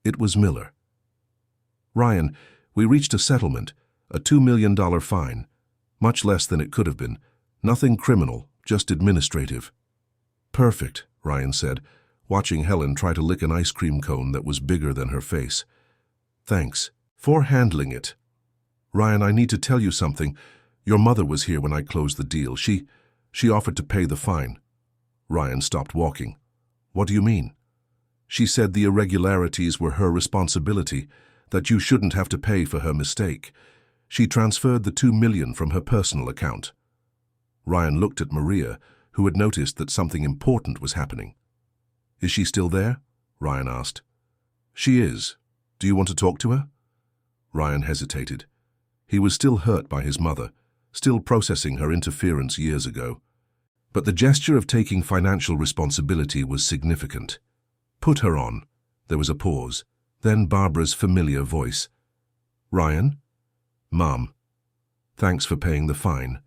It was Miller. Ryan, we reached a settlement, a $2 million fine. Much less than it could have been. Nothing criminal, just administrative. Perfect, Ryan said, watching Helen try to lick an ice cream cone that was bigger than her face. Thanks for handling it. Ryan, I need to tell you something. Your mother was here when I closed the deal. She offered to pay the fine. Ryan stopped walking. What do you mean? She said the irregularities were her responsibility, that you shouldn't have to pay for her mistake. She transferred the $2 million from her personal account. Ryan looked at Maria, who had noticed that something important was happening. Is she still there? Ryan asked. She is. Do you want to talk to her? Ryan hesitated. He was still hurt by his mother, still processing her interference years ago. But the gesture of taking financial responsibility was significant. Put her on. There was a pause. Then Barbara's familiar voice. Ryan? Mom. Thanks for paying the fine.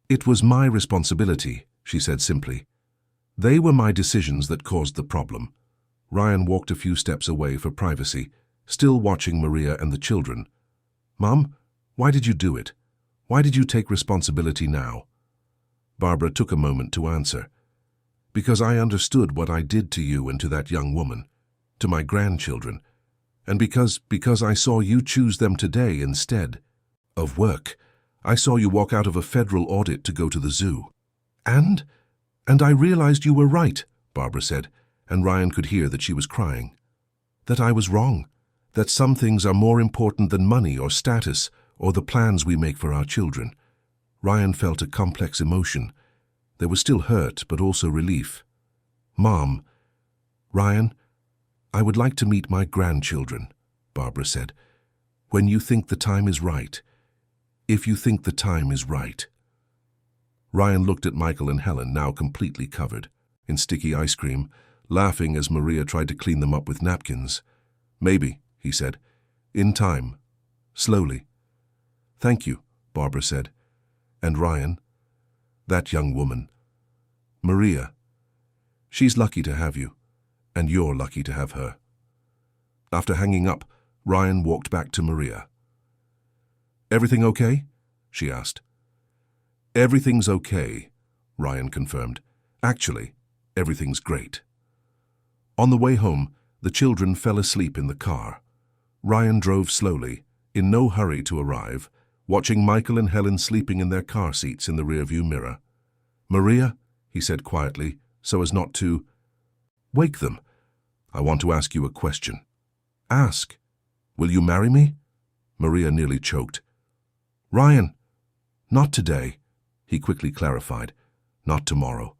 It was my responsibility, she said simply. They were my decisions that caused the problem. Ryan walked a few steps away for privacy, still watching Maria and the children. Mom, why did you do it? Why did you take responsibility now? Barbara took a moment to answer. Because I understood what I did to you and to that young woman, to my grandchildren, and because I saw you choose them today instead of work. I saw you walk out of a federal audit to go to the zoo. And I realized you were right, Barbara said, and Ryan could hear that she was crying. That I was wrong, that some things are more important than money or status or the plans we make for our children. Ryan felt a complex emotion. There was still hurt, but also relief. Mom, Ryan, I would like to meet my grandchildren, Barbara said. When you think the time is right. If you think the time is right. Ryan looked at Michael and Helen, now completely covered in sticky ice cream, laughing as Maria tried to clean them up with napkins. Maybe, he said. In time. Slowly. Thank you, Barbara said. And Ryan, that young woman, Maria, she's lucky to have you, and you're lucky to have her. After hanging up, Ryan walked back to Maria. Everything okay? She asked. Everything's okay, Ryan confirmed. Actually, everything's great. On the way home, the children fell asleep in the car. Ryan drove slowly, in no hurry to arrive, watching Michael and Helen sleeping in their car seats in the rearview mirror. Maria, he said quietly, so as not to wake them. I want to ask you a question. Ask. Will you marry me? Maria nearly choked. Ryan, not today, he quickly clarified. Not tomorrow.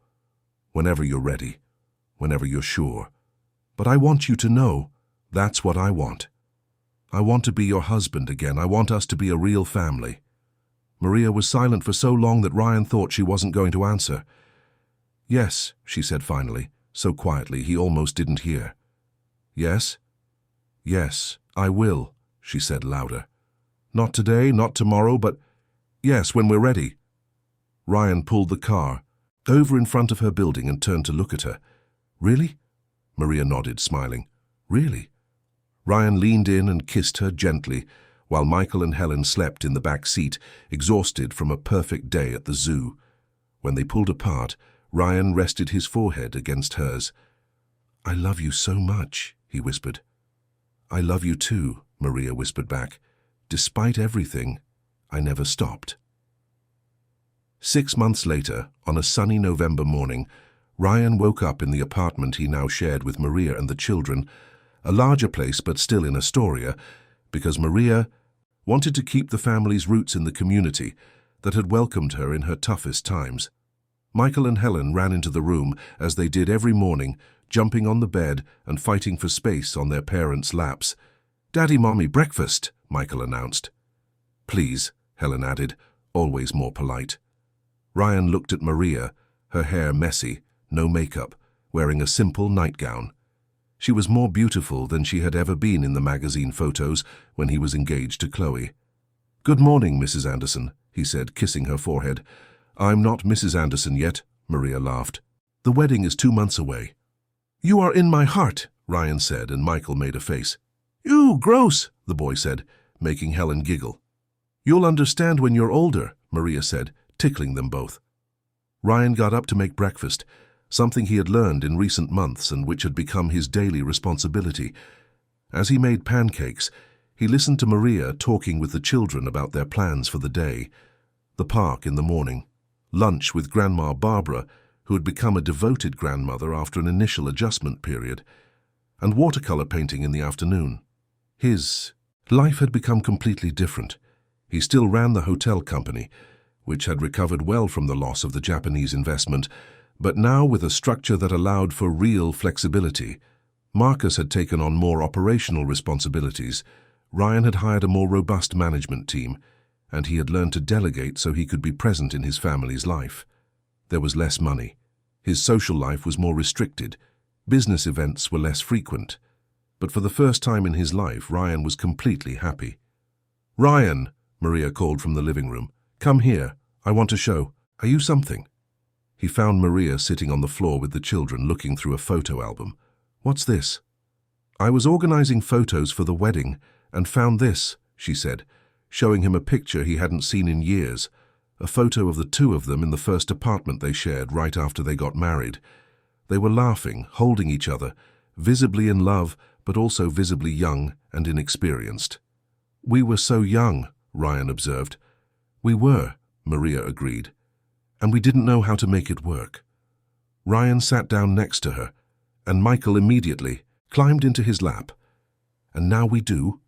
Whenever you're ready. whenever you're sure. But I want you to know, that's what I want. I want to be your husband again. I want us to be a real family." Maria was silent for so long that Ryan thought she wasn't going to answer. "Yes," she said finally, so quietly he almost didn't hear. "Yes? Yes, I will," she said louder. "Not today, not tomorrow, but yes, when we're ready." Ryan pulled the car over in front of her building and turned to look at her. "Really?" Maria nodded, smiling. "Really?" Ryan leaned in and kissed her gently, while Michael and Helen slept in the back seat, exhausted from a perfect day at the zoo. When they pulled apart, Ryan rested his forehead against hers. "I love you so much," he whispered. "I love you too," Maria whispered back. "Despite everything, I never stopped." 6 months later, on a sunny November morning, Ryan woke up in the apartment he now shared with Maria and the children, a larger place but still in Astoria, because Maria wanted to keep the family's roots in the community that had welcomed her in her toughest times. Michael and Helen ran into the room, as they did every morning, jumping on the bed and fighting for space on their parents' laps. "Daddy, Mommy, breakfast," Michael announced. "Please," Helen added, always more polite. Ryan looked at Maria, her hair messy, no makeup, wearing a simple nightgown. She was more beautiful than she had ever been in the magazine photos when he was engaged to Chloe. "Good morning, Mrs. Anderson," he said, kissing her forehead. "I'm not Mrs. Anderson yet," Maria laughed. "The wedding is 2 months away." "You are in my heart," Ryan said, and Michael made a face. "Ew, gross," the boy said, making Helen giggle. "You'll understand when you're older," Maria said, tickling them both. Ryan got up to make breakfast, something he had learned in recent months and which had become his daily responsibility. As he made pancakes, he listened to Maria talking with the children about their plans for the day. The park in the morning, lunch with Grandma Barbara, who had become a devoted grandmother after an initial adjustment period, and watercolor painting in the afternoon. His life had become completely different. He still ran the hotel company, which had recovered well from the loss of the Japanese investment, but now with a structure that allowed for real flexibility. Marcus had taken on more operational responsibilities. Ryan had hired a more robust management team, and he had learned to delegate so he could be present in his family's life. There was less money. His social life was more restricted. Business events were less frequent. But for the first time in his life, Ryan was completely happy. "Ryan," Maria called from the living room, "come here. I want to show you something." He found Maria sitting on the floor with the children, looking through a photo album. "What's this?" "I was organizing photos for the wedding and found this," she said, showing him a picture he hadn't seen in years, a photo of the two of them in the first apartment they shared right after they got married. They were laughing, holding each other, visibly in love, but also visibly young and inexperienced. "We were so young," Ryan observed. "We were," Maria agreed. "And we didn't know how to make it work." Ryan sat down next to her, and Michael immediately climbed into his lap. "And now we do?"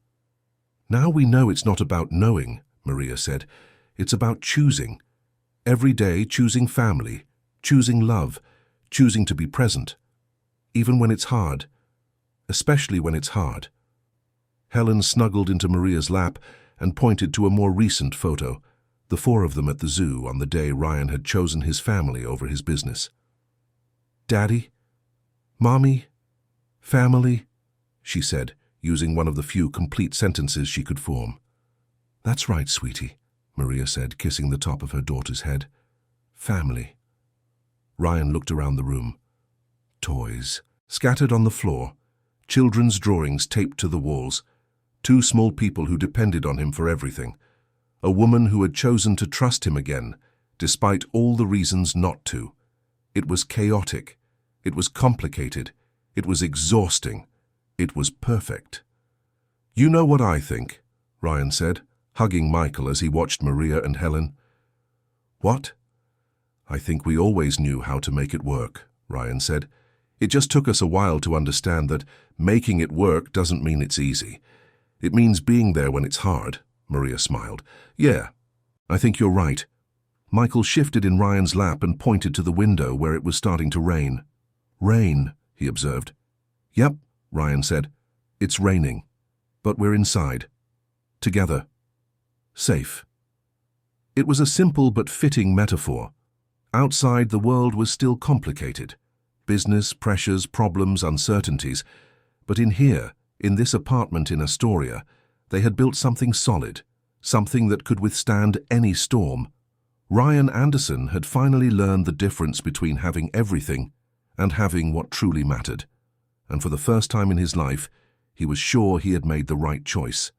"Now we know it's not about knowing," Maria said. "It's about choosing. Every day choosing family, choosing love, choosing to be present. Even when it's hard. Especially when it's hard." Helen snuggled into Maria's lap and pointed to a more recent photo, the 4 of them at the zoo on the day Ryan had chosen his family over his business. "Daddy, Mommy, family," she said, using one of the few complete sentences she could form. "That's right, sweetie," Maria said, kissing the top of her daughter's head. "Family." Ryan looked around the room. Toys scattered on the floor, children's drawings taped to the walls, 2 small people who depended on him for everything. A woman who had chosen to trust him again, despite all the reasons not to. It was chaotic. It was complicated. It was exhausting. It was perfect. "You know what I think," Ryan said, hugging Michael as he watched Maria and Helen. "What?" "I think we always knew how to make it work," Ryan said. "It just took us a while to understand that making it work doesn't mean it's easy. It means being there when it's hard." Maria smiled. "Yeah, I think you're right." Michael shifted in Ryan's lap and pointed to the window where it was starting to rain. "Rain," he observed. Yep, Ryan said. It's raining. But we're inside. Together. Safe. It was a simple but fitting metaphor. Outside, the world was still complicated. Business, pressures, problems, uncertainties. But in here, in this apartment in Astoria, they had built something solid, something that could withstand any storm. Ryan Anderson had finally learned the difference between having everything and having what truly mattered. And for the first time in his life, he was sure he had made the right choice.